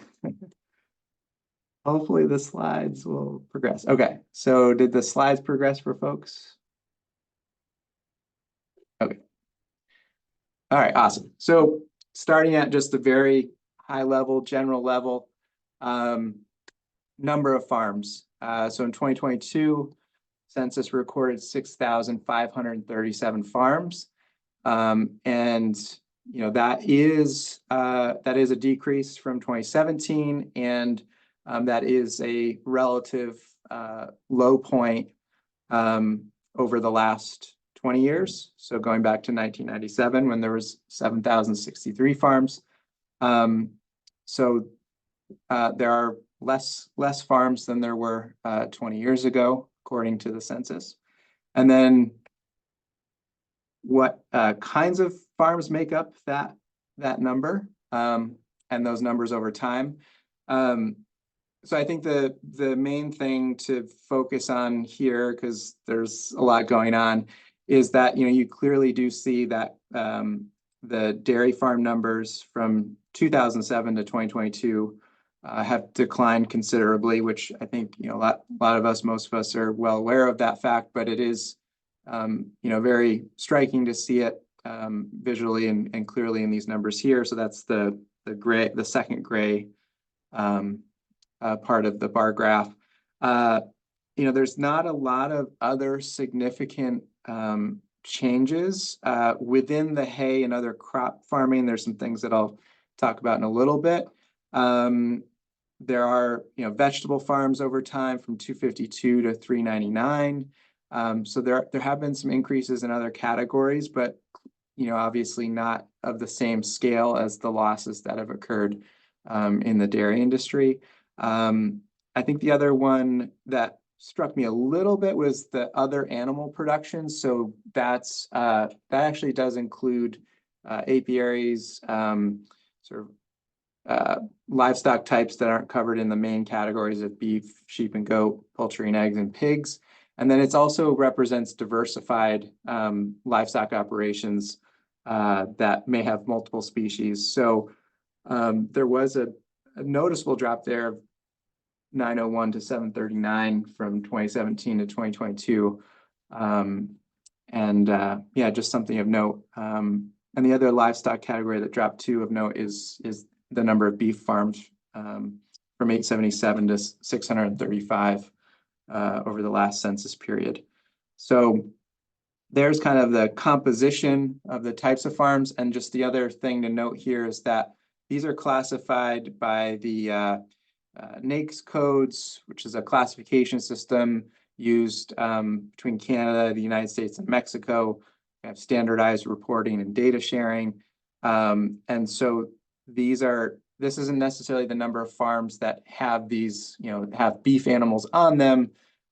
the slides will progress. Okay. So did the slides progress for folks? Okay. All right, awesome. So starting at just a very high level, general level, number of farms. So in 2022, census recorded 6,537 farms. And that is a decrease from 2017, and that is a relative low point over the last 20 years. So going back to 1997, when there was 7,063 farms. So there are less farms than there were 20 years ago, according to the census. And then what kinds of farms make up that number, and those numbers over time. So I think the main thing to focus on here, because there's a lot going on, is that you clearly do see that the dairy farm numbers from 2007 to 2022 have declined considerably, which I think a lot of us, most of us, are well aware of that fact. But it is very striking to see it visually and clearly in these numbers here. So that's the second gray part of the bar graph. There's not a lot of other significant changes within the hay and other crop farming. There's some things that I'll talk about in a little bit. There are vegetable farms over time from 252 to 399. So there have been some increases in other categories, but obviously not of the same scale as the losses that have occurred in the dairy industry. I think the other one that struck me a little bit was the other animal production. So that actually does include apiaries, sort of livestock types that aren't covered in the main categories of beef, sheep and goat, poultry and eggs, and pigs. And then it also represents diversified livestock operations that may have multiple species. So there was a noticeable drop there of 901 to 739 from 2017 to 2022. Just something of note. And the other livestock category that dropped too of note is the number of beef farms from 877 to 635 over the last census period. So there's kind of the composition of the types of farms. And just the other thing to note here is that these are classified by the NAICS codes, which is a classification system used between Canada, the United States, and Mexico. We have standardized reporting and data sharing. And so this isn't necessarily the number of farms that have these, have beef animals on them,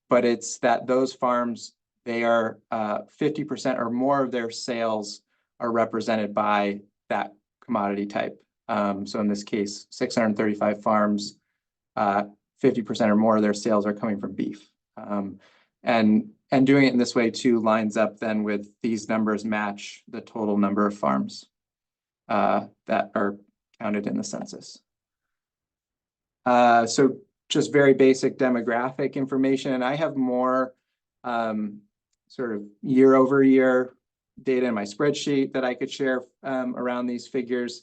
but it's that those farms, they are 50% or more of their sales are represented by that commodity type. So in this case, 635 farms, 50% or more of their sales are coming from beef. And doing it in this way too lines up then with these numbers match the total number of farms that are counted in the census. So just very basic demographic information. And I have more sort of year over year data in my spreadsheet that I could share around these figures.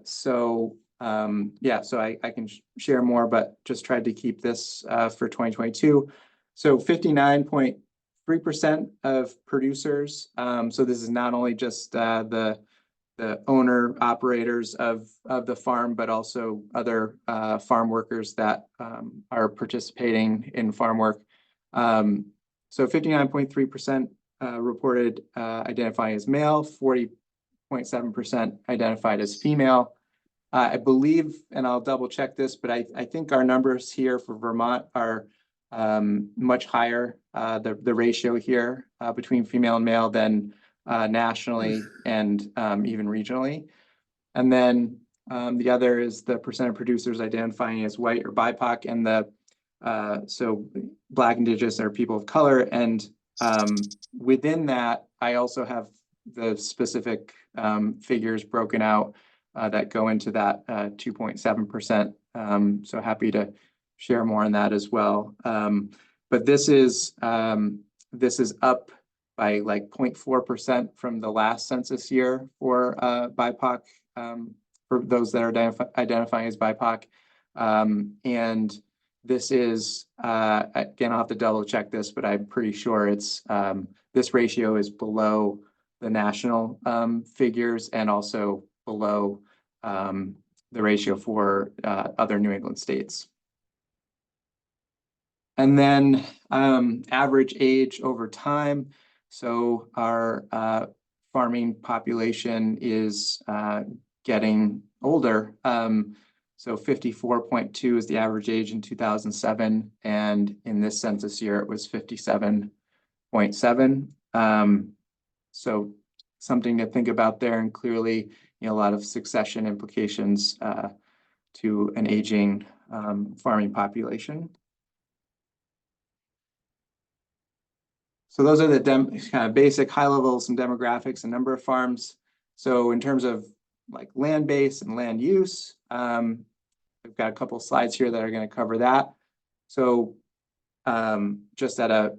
So I can share more, but just tried to keep this for 2022. So 59.3% of producers. So this is not only just the owner operators of the farm, but also other farm workers that are participating in farm work. So 59.3% reported identifying as male, 40.7% identified as female. I believe, and I'll double check this, but I think our numbers here for Vermont are much higher, the ratio here between female and male than nationally and even regionally. And then the other is the percent of producers identifying as white or BIPOC, and so Black, Indigenous, or people of color. And within that, I also have the specific figures broken out that go into that 2.7%. So happy to share more on that as well. But this is up by like 0.4% from the last census year for BIPOC, for those that are identifying as BIPOC. And this is, again, I'll have to double check this, but I'm pretty sure it's this ratio is below the national figures and also below the ratio for other New England states. And then average age over time. So our farming population is getting older. So 54.2 is the average age in 2007, and in this census year it was 57.7. So something to think about there, and clearly, a lot of succession implications to an aging farming population. So those are the kind of basic high level, some demographics and number of farms. So in terms of like land base and land use, we've got a couple slides here that are going to cover that. So just at a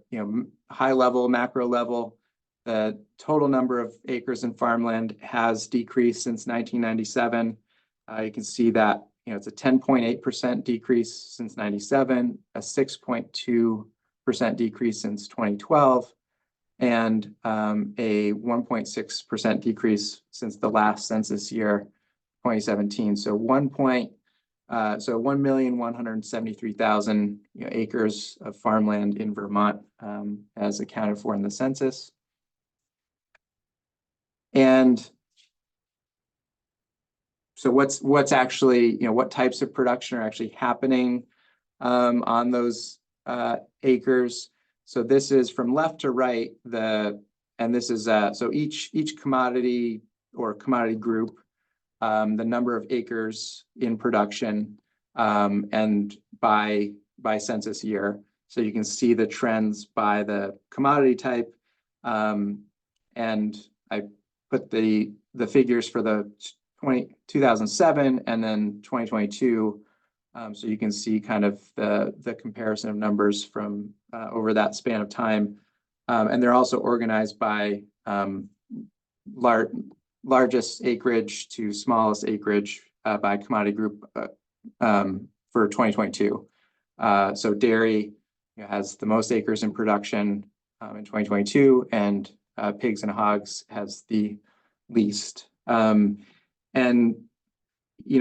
high level, macro level, the total number of acres in farmland has decreased since 1997. You can see that it's a 10.8% decrease since 97, a 6.2% decrease since 2012, and a 1.6% decrease since the last census year, 2017. So 1,173,000 acres of farmland in Vermont as accounted for in the census. And so what's actually, what types of production are actually happening on those acres? So this is from left to right, and this is so each commodity or commodity group, the number of acres in production, and by census year. So you can see the trends by the commodity type, and I put the figures for the 2007 and then 2022. So you can see kind of the comparison of numbers from over that span of time. And they're also organized by largest acreage to smallest acreage by commodity group for 2022. So dairy has the most acres in production in 2022, and pigs and hogs has the least. And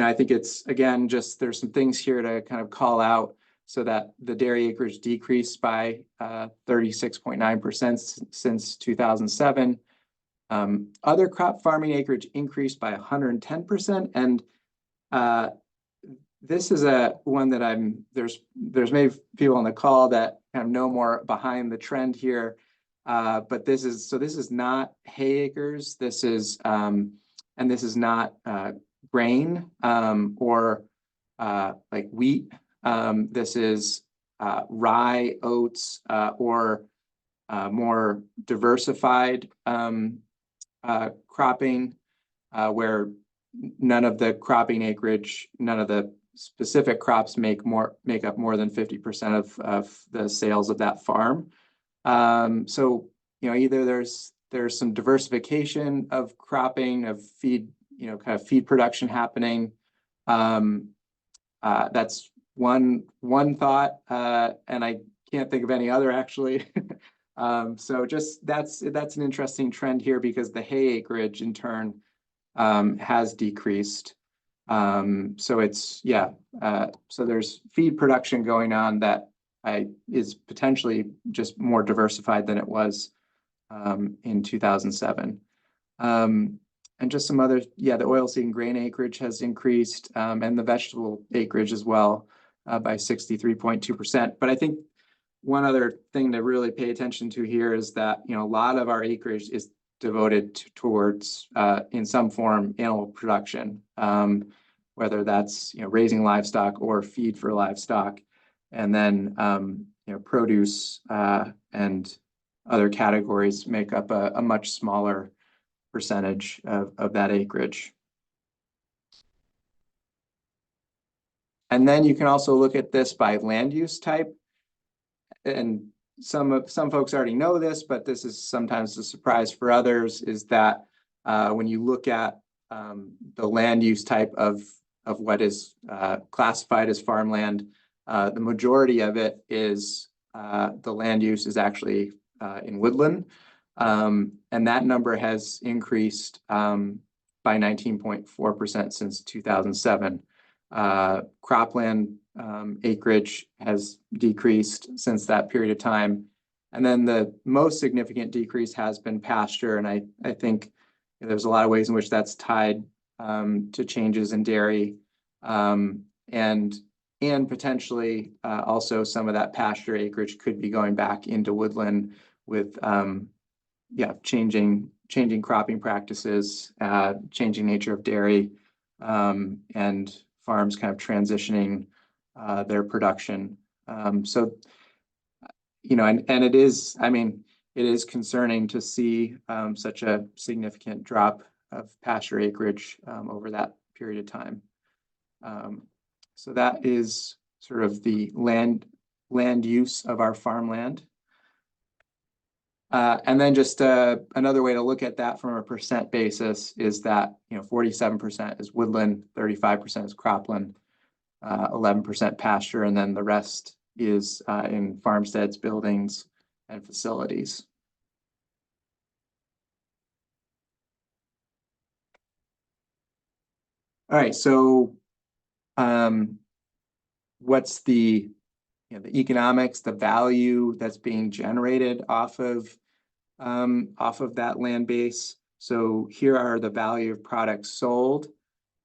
I think it's, again, just there's some things here to kind of call out, so that the dairy acreage decreased by 36.9% since 2007. Other crop farming acreage increased by 110%. And this is one that there's maybe people on the call that kind of know more behind the trend here. But this is not hay acres. This is, and this is not grain or like wheat. This is rye, oats, or more diversified cropping, where none of the cropping acreage, none of the specific crops make up more than 50% of the sales of that farm. So either there's some diversification of cropping, of feed, kind of feed production happening. That's one thought, and I can't think of any other actually. So just that's an interesting trend here, because the hay acreage in turn has decreased. So it's so there's feed production going on that is potentially just more diversified than it was in 2007. And just some other, the oilseed and grain acreage has increased, and the vegetable acreage as well by 63.2%. But I think one other thing to really pay attention to here is that, a lot of our acreage is devoted towards, in some form, animal production, whether that's, raising livestock or feed for livestock. And then, produce and other categories make up a much smaller percentage of that acreage. And then you can also look at this by land use type. And some folks already know this, but this is sometimes a surprise for others, is that when you look at the land use type of what is classified as farmland, the majority of it is the land use is actually in woodland. And that number has increased by 19.4% since 2007. Cropland acreage has decreased since that period of time. And then the most significant decrease has been pasture. And I think there's a lot of ways in which that's tied to changes in dairy, and potentially also some of that pasture acreage could be going back into woodland with changing cropping practices, changing nature of dairy, and farms kind of transitioning their production. So, you know, and it is, I mean, it is concerning to see such a significant drop of pasture acreage over that period of time. So that is sort of the land use of our farmland. And then just another way to look at that from a percent basis is that, you know, 47% is woodland, 35% is cropland, 11% pasture, and then the rest is in farmsteads, buildings, and facilities. All right, so what's the economics, the value that's being generated off of that land base? So here are the value of products sold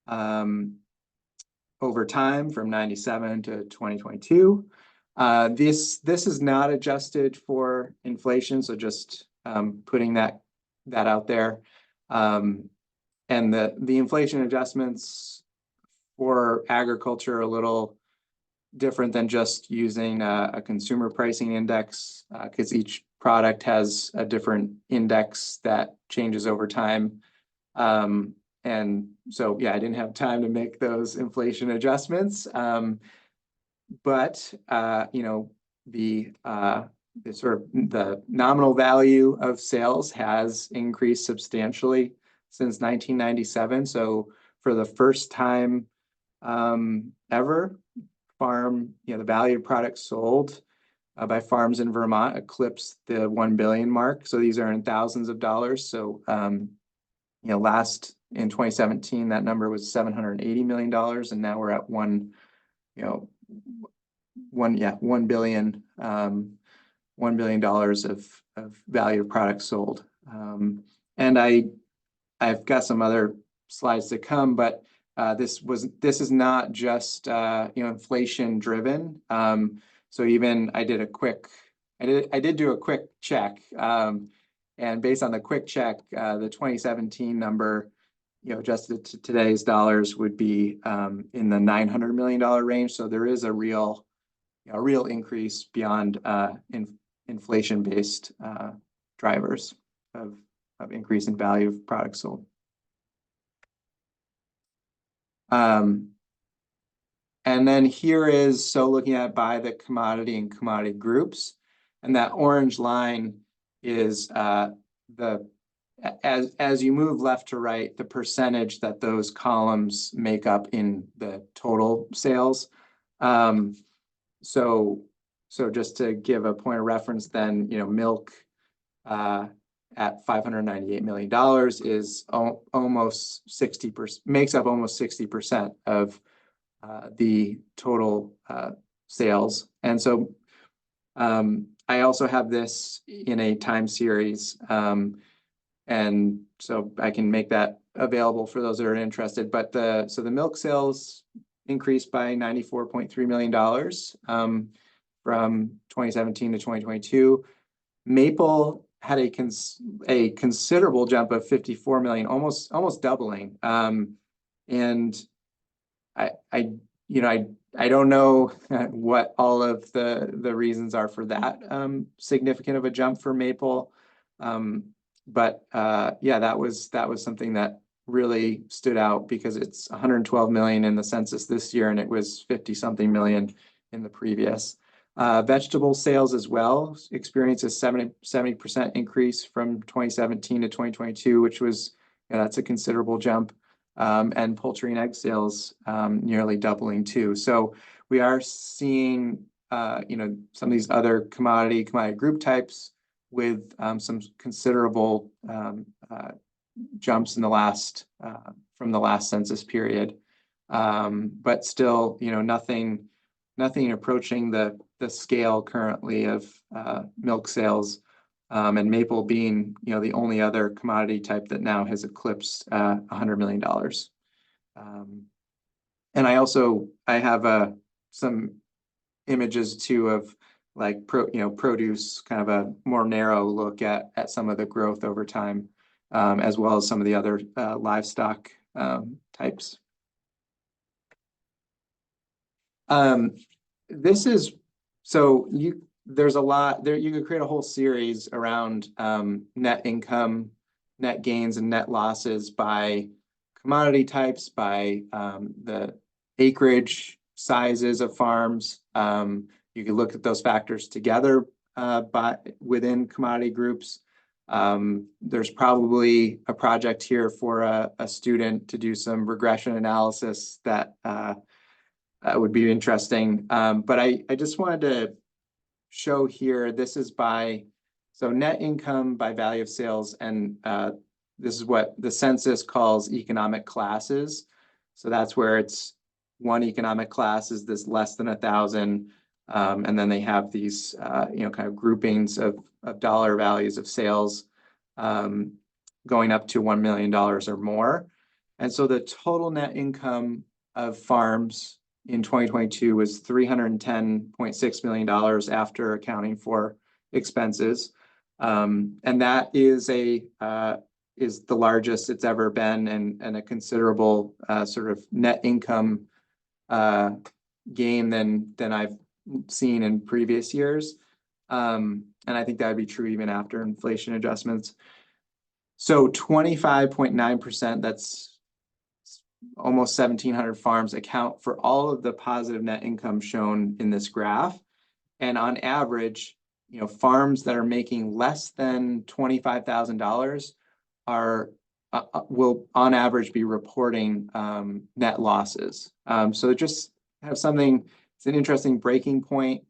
over time from 97 to 2022. This is not adjusted for inflation, so just putting that out there. And the inflation adjustments for agriculture are a little different than just using a consumer pricing index, because each product has a different index that changes over time. And so, yeah, I didn't have time to make those inflation adjustments. But you know, the sort of the nominal value of sales has increased substantially since 1997. So for the first time ever, the value of products sold by farms in Vermont eclipsed the 1 billion mark. So these are in thousands of dollars. So you know, in 2017, that number was $780 million, and now we're at $1 billion of value of products sold. And I've got some other slides to come, but this is not just inflation driven. So even I did do a quick check, and based on the quick check, the 2017 number, adjusted to today's dollars, would be in the $900 million range. So there is a real increase beyond inflation-based drivers of increase in value of products sold. And then here is, so looking at by the commodity and commodity groups, and that orange line is as you move left to right, the percentage that those columns make up in the total sales. So just to give a point of reference, then, milk at $598 million is almost 60%, makes up almost 60% of the total sales. And so I also have this in a time series, and so I can make that available for those that are interested. But so the milk sales increased by $94.3 million from 2017 to 2022. Maple had a considerable jump of 54 million, almost doubling. And I don't know what all of the reasons are for that significant of a jump for maple. But yeah, that was something that really stood out, because it's 112 million in the census this year, and it was 50-something million in the previous. Vegetable sales as well experienced a 70% increase from 2017 to 2022, which was, that's a considerable jump. And poultry and egg sales nearly doubling too. So we are seeing, some of these other commodity group types with some considerable jumps in the last from the last census period. But still, nothing nothing approaching the scale currently of milk sales. And maple being, you know, the only other commodity type that now has eclipsed $100 million. And I have some images too of like produce, kind of a more narrow look at some of the growth over time, as well as some of the other livestock types. There's a lot there. You could create a whole series around net income, net gains, and net losses by commodity types, by the acreage sizes of farms. You could look at those factors together within commodity groups. There's probably a project here for a student to do some regression analysis that would be interesting. But I just wanted to show here, this is so net income by value of sales, and this is what the census calls economic classes. So that's where it's one economic class is this less than 1,000, and then they have these kind of groupings of dollar values of sales going up to $1 million or more. And so the total net income of farms in 2022 was $310.6 million after accounting for expenses. And that is is the largest it's ever been, and a considerable sort of net income gain than I've seen in previous years. And I think that would be true even after inflation adjustments. So 25.9%, that's almost 1,700 farms, account for all of the positive net income shown in this graph. And on average, farms that are making less than $25,000 will on average be reporting net losses. So just have something, it's an interesting breaking point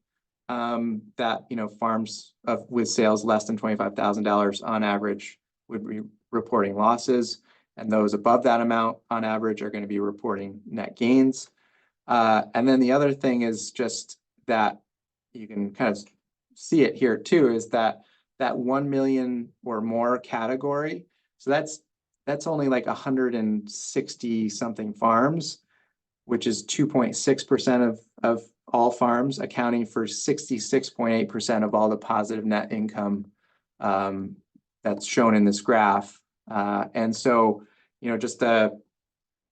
that farms with sales less than $25,000 on average would be reporting losses, and those above that amount on average are going to be reporting net gains. And then the other thing is just that you can kind of see it here too, is that 1 million or more category. So that's only like 160 something farms, which is 2.6% of all farms, accounting for 66.8% of all the positive net income that's shown in this graph. And so, just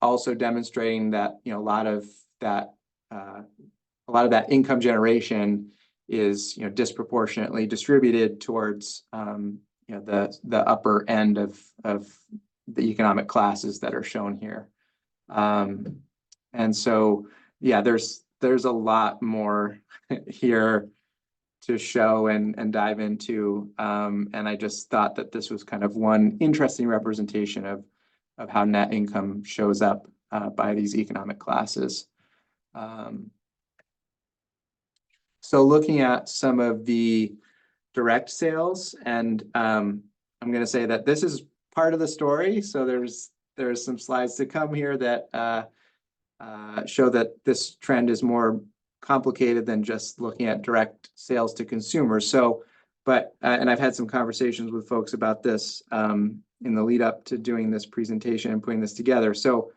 also demonstrating that, a lot of that income generation is, disproportionately distributed towards, the upper end of the economic classes that are shown here. And so, yeah, there's a lot more here to show and dive into. And I just thought that this was kind of one interesting representation of how net income shows up by these economic classes. So looking at some of the direct sales, and I'm going to say that this is part of the story. So there's some slides to come here that show that this trend is more complicated than just looking at direct sales to consumers. So, and I've had some conversations with folks about this in the lead up to doing this presentation and putting this together. So,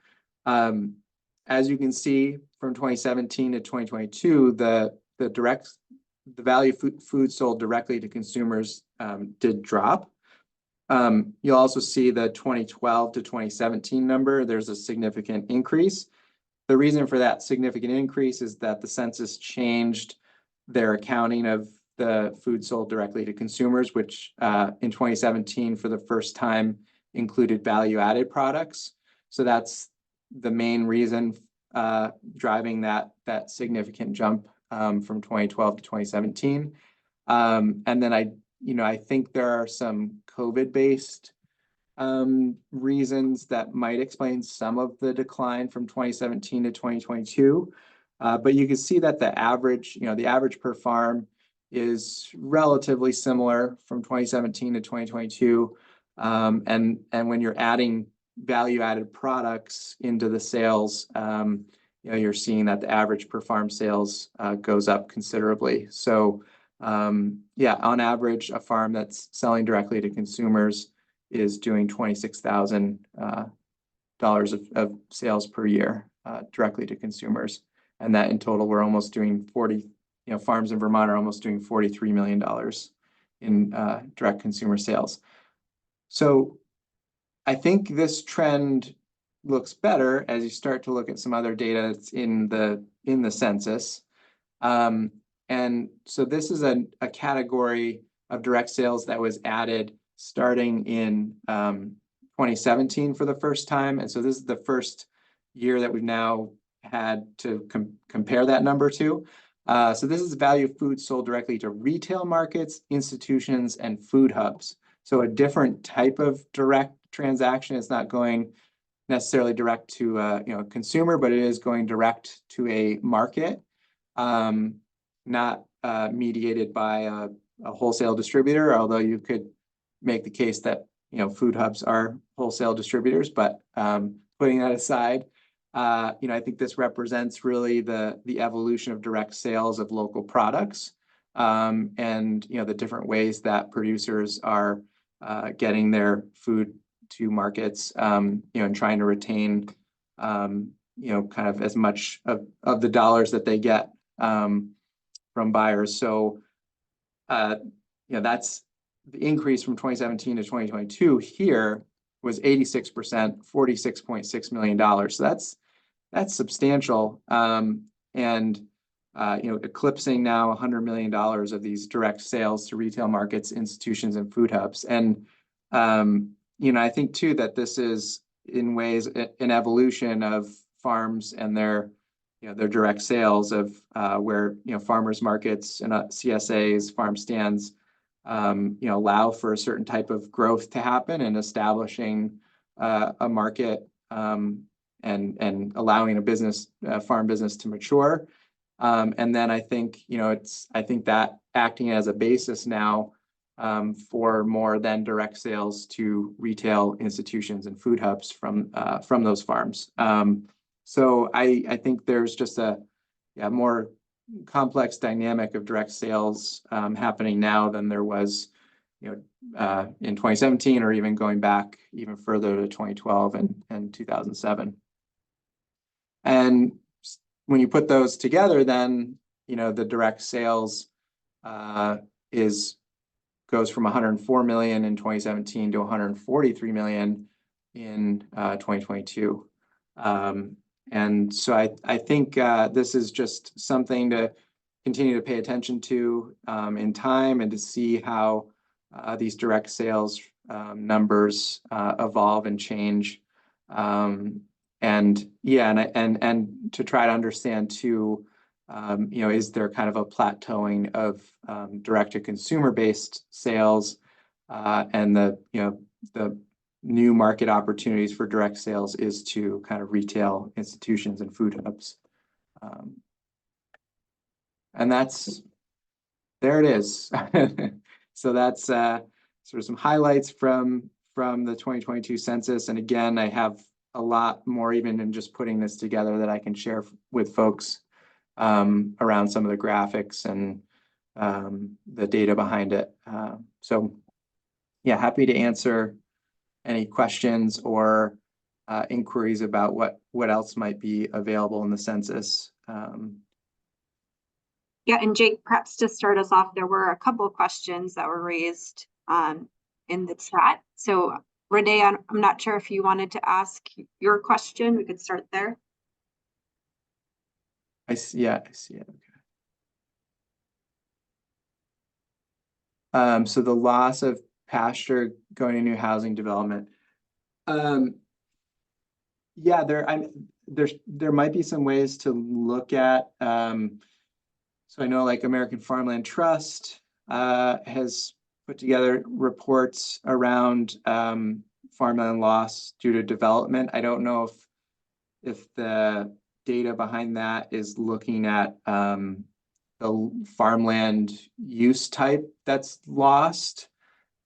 as you can see, from 2017 to 2022, the value of food sold directly to consumers did drop. You'll also see the 2012 to 2017 number. There's a significant increase. The reason for that significant increase is that the census changed their accounting of the food sold directly to consumers, which in 2017 for the first time included value-added products. So that's the main reason driving that significant jump from 2012 to 2017. And then I think there are some COVID-based reasons that might explain some of the decline from 2017 to 2022. But you can see that the average per farm is relatively similar from 2017 to 2022. And when you're adding value-added products into the sales, you're seeing that the average per farm sales goes up considerably. So yeah, on average, a farm that's selling directly to consumers is doing $26,000 of sales per year directly to consumers. And that in total, we're almost doing farms in Vermont are almost doing $43 million in direct consumer sales. So I think this trend looks better as you start to look at some other data that's in the census. And so this is a category of direct sales that was added starting in 2017 for the first time. And so this is the first year that we've now had to compare that number to. So this is the value of food sold directly to retail markets, institutions, and food hubs. So a different type of direct transaction. It's not going necessarily direct to a consumer, but it is going direct to a market, not mediated by a wholesale distributor, although you could make the case that food hubs are wholesale distributors. But putting that aside, I think this represents really the evolution of direct sales of local products, and the different ways that producers are getting their food to markets, and trying to retain, kind of as much of the dollars that they get from buyers. So, that's the increase from 2017 to 2022 here was 86%, $46.6 million. So that's substantial. Eclipsing now $100 million of these direct sales to retail markets, institutions, and food hubs. And, I think too, that this is in ways an evolution of farms and their direct sales of where, farmers markets and CSAs, farm stands, allow for a certain type of growth to happen and establishing a market, and allowing a farm business to mature. And then I think, I think that acting as a basis now for more than direct sales to retail institutions and food hubs from those farms. So I think there's just a more complex dynamic of direct sales happening now than there was, in 2017, or even going back even further to 2012 and 2007. And when you put those together, then, the direct sales goes from 104 million in 2017 to 143 million in 2022. And so I think this is just something to continue to pay attention to in time, and to see how these direct sales numbers evolve and change. And to try to understand too, is there kind of a plateauing of direct to consumer based sales, and the new market opportunities for direct sales is to kind of retail institutions and food hubs. And there it is. So that's sort of some highlights from the 2022 census. And again, I have a lot more even in just putting this together that I can share with folks around some of the graphics and the data behind it. So yeah, happy to answer any questions or inquiries about what else might be available in the census. Yeah, and Jake, perhaps to start us off, there were a couple of questions that were raised in the chat. So Renee, I'm not sure if you wanted to ask your question. We could start there. I see it. Okay. So the loss of pasture going to new housing development. Yeah, there might be some ways to look at. So I know like American Farmland Trust has put together reports around farmland loss due to development. I don't know if the data behind that is looking at the farmland use type that's lost.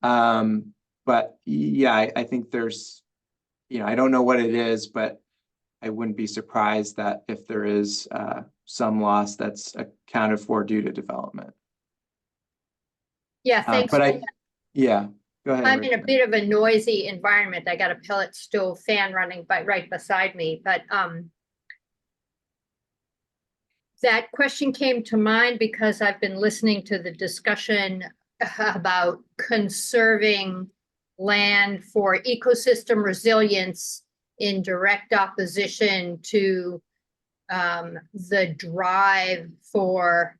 But yeah, I think there's, I don't know what it is, but I wouldn't be surprised that if there is some loss that's accounted for due to development. Yeah, thanks. But for yeah, go ahead. I'm in a Rachel. bit of a noisy environment. I got a pellet stove fan running right beside me, but that question came to mind because I've been listening to the discussion about conserving land for ecosystem resilience in direct opposition to the drive for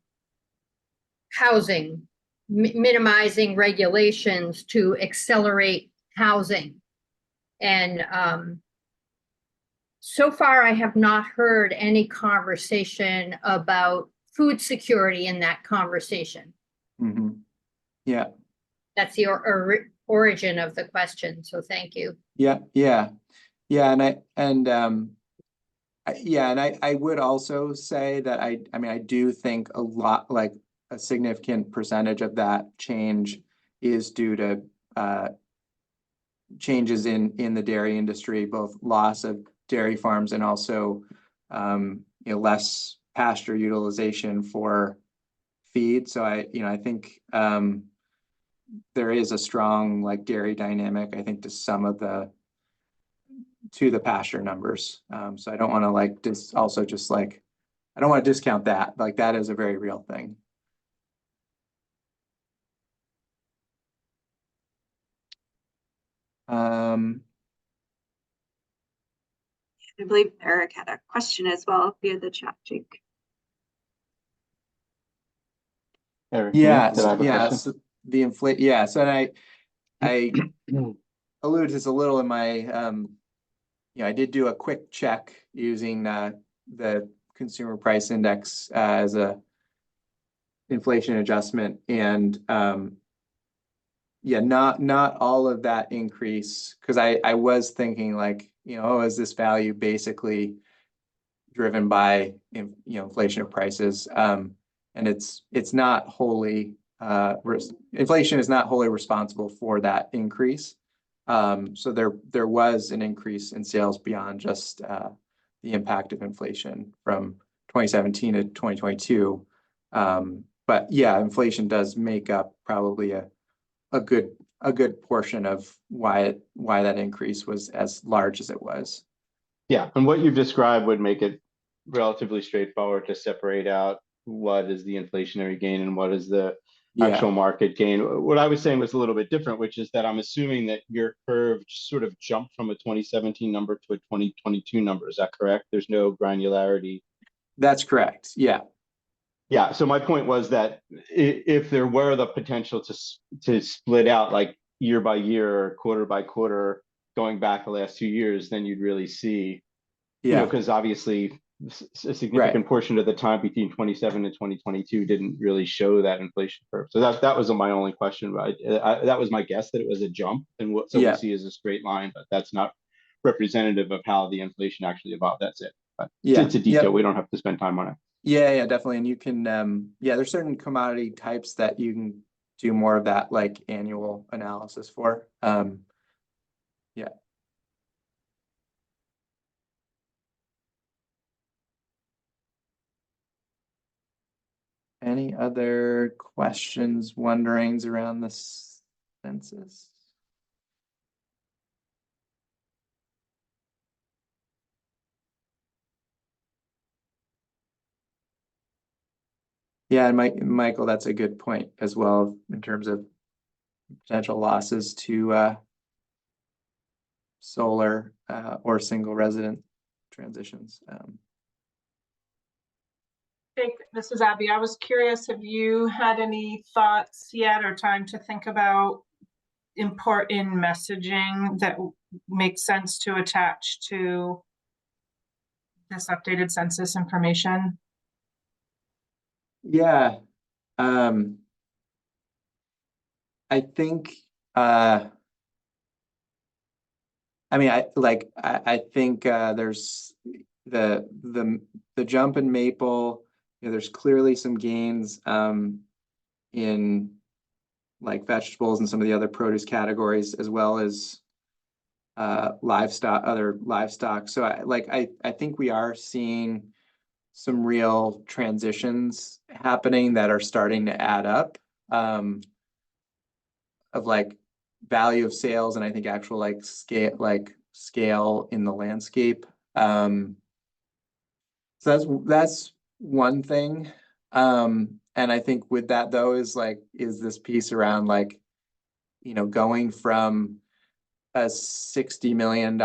housing, minimizing regulations to accelerate housing. And so far, I have not heard any conversation about food security in that conversation. Mm-hmm. Yeah. That's the origin of the question. So thank you. Yeah. And I would also say that I mean, I do think a lot, like a significant percentage of that change is due to changes in the dairy industry, both loss of dairy farms and also less pasture utilization for feed. So I think there is a strong like dairy dynamic, I think, to some of the pasture numbers. So I don't want to like I don't want to discount that. Like that is a very real thing. I believe Eric had a question as well via the chat, Jake. Eric, Yeah, did I have a question? so so I alluded to this a little in my I did do a quick check using the consumer price index as a inflation adjustment, and not all of that increase, because I was thinking like, is this value basically driven by inflation of prices? And it's not wholly inflation is not wholly responsible for that increase. So there was an increase in sales beyond just the impact of inflation from 2017 to 2022. But yeah, inflation does make up probably a good portion of why that increase was as large as it was. Yeah, and what you've described would make it relatively straightforward to separate out what is the inflationary gain and what is the actual market gain. What I was saying was a little bit different, which is that I'm assuming that your curve sort of jumped from a 2017 number to a 2022 number. Is that correct? There's no granularity. That's correct. Yeah. Yeah. So my point was that if there were the potential to split out like year by year or quarter by quarter going back the last 2 years, then you'd really see, because obviously a significant portion of the time between 2017 and 2022 didn't really show that inflation curve. So that was my only question. Right? That was my guess, that it was a jump, and what we see is a straight line, but that's not representative of how the inflation actually evolved. That's it. But it's a detail. We don't have to spend time on it. Yeah, definitely. And you can, there's certain commodity types that you can do more of that like annual analysis for. Yeah. Any other questions, wonderings around the census? Yeah, and Michael, that's a good point as well in terms of potential losses to solar or single resident transitions. Jake, this is Abby. I was curious if you had any thoughts yet or time to think about important messaging that makes sense to attach to this updated census information. Yeah, I think I think there's the jump in maple. There's clearly some gains in like vegetables and some of the other produce categories, as well as livestock, other livestock. So I think we are seeing some real transitions happening that are starting to add up, of like value of sales, and I think actual like scale in the landscape. So that's one thing. And I think with that though is this piece around like, going from a $60 million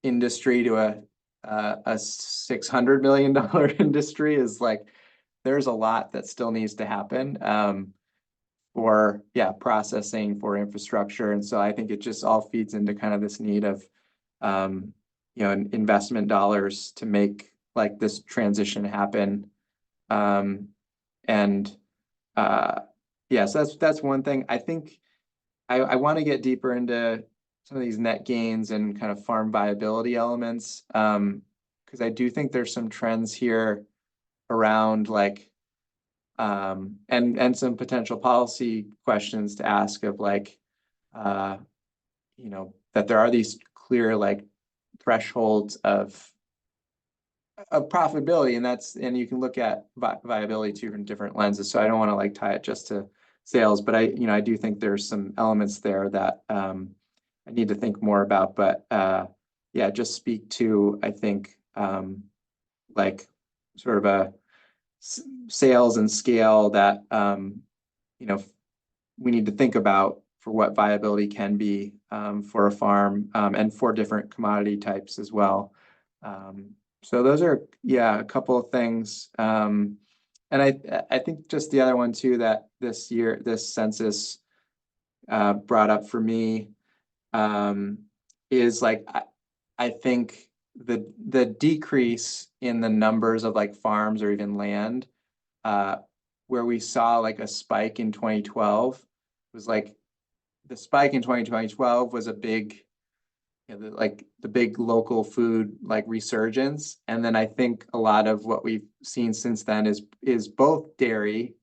industry to a $600 million industry is like, there's a lot that still needs to happen, for processing, for infrastructure. And so I think it just all feeds into kind of this need of, investment dollars to make like this transition happen. So that's one thing. I think I want to get deeper into some of these net gains and kind of farm viability elements, because I do think there's some trends here around like, and some potential policy questions to ask of like, that there are these clear like thresholds of profitability, and you can look at viability too from different lenses. So I don't want to like tie it just to sales, but I do think there's some elements there that I need to think more about. But just speak to, I think, like sort of a sales and scale that we need to think about for what viability can be, for a farm, and for different commodity types as well. So those are a couple of things. And I think just the other one too, that this census brought up for me, is like, I think the decrease in the numbers of like farms or even land, where we saw like a spike in 2012, was like the spike in 2012 was a big, the big local food like resurgence. And then I think a lot of what we've seen since then is both dairy,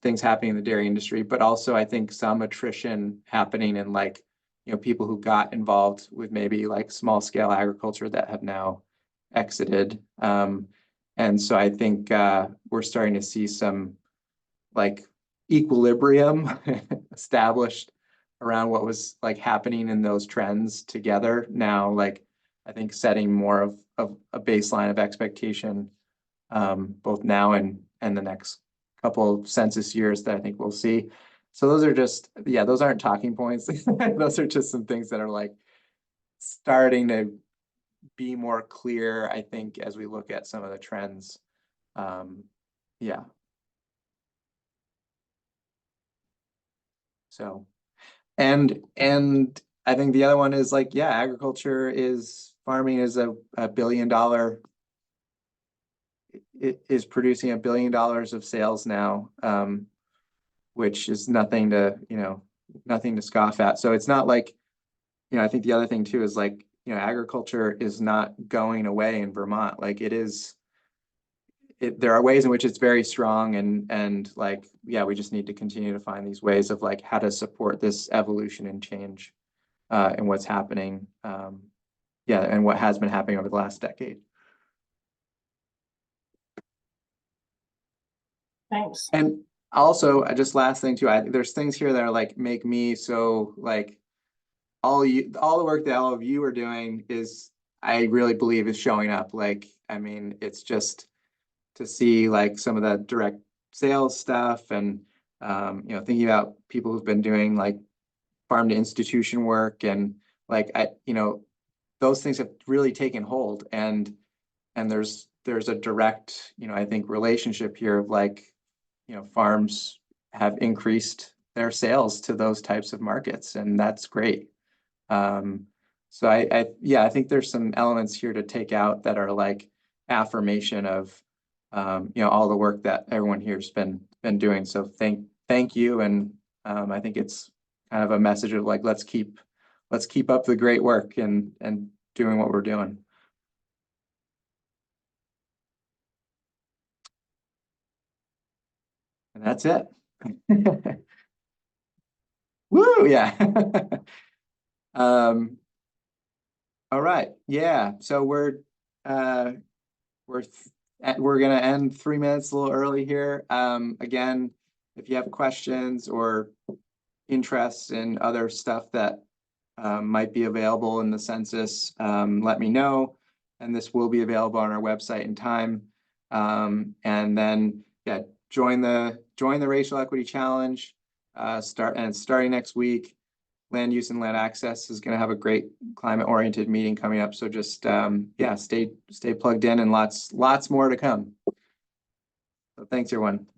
things happening in the dairy industry, but also I think some attrition happening in like, people who got involved with maybe like small scale agriculture that have now exited. And so I think we're starting to see some like equilibrium established around what was like happening in those trends together now, like I think setting more of a baseline of expectation, both now and the next couple of census years that I think we'll see. So those are just, those aren't talking points. Those are just some things that are like starting to be more clear, I think, as we look at some of the trends. So, and I think the other one is like, farming is a $1 billion, it is producing $1 billion of sales now, which is nothing to scoff at. So it's not like, I think the other thing too is like, agriculture is not going away in Vermont. Like there are ways in which it's very strong, and like, we just need to continue to find these ways of like how to support this evolution and change, and what's happening, and what has been happening over the last decade. Thanks. And also, just last thing too, there's things here that are like make me so like all the work that all of you are doing is, I really believe, is showing up. Like, I mean, it's just to see like some of the direct sales stuff, and thinking about people who've been doing like farm to institution work, and like those things have really taken hold, and there's a direct I think relationship here of like farms have increased their sales to those types of markets, and that's great. So I think there's some elements here to take out that are like affirmation of all the work that everyone here's been doing. So thank you, and I think it's kind of a message of like, let's keep up the great work and doing what we're doing. And that's it. Woo, yeah. All right, yeah, so we're gonna end 3 minutes a little early here. Again, if you have questions or interests in other stuff that might be available in the census, let me know. And this will be available on our website in time. And then, yeah, join the Racial Equity Challenge. Starting next week. Land Use and Land Access is going to have a great climate-oriented meeting coming up. So just yeah, stay plugged in, and lots more to come. So thanks, everyone.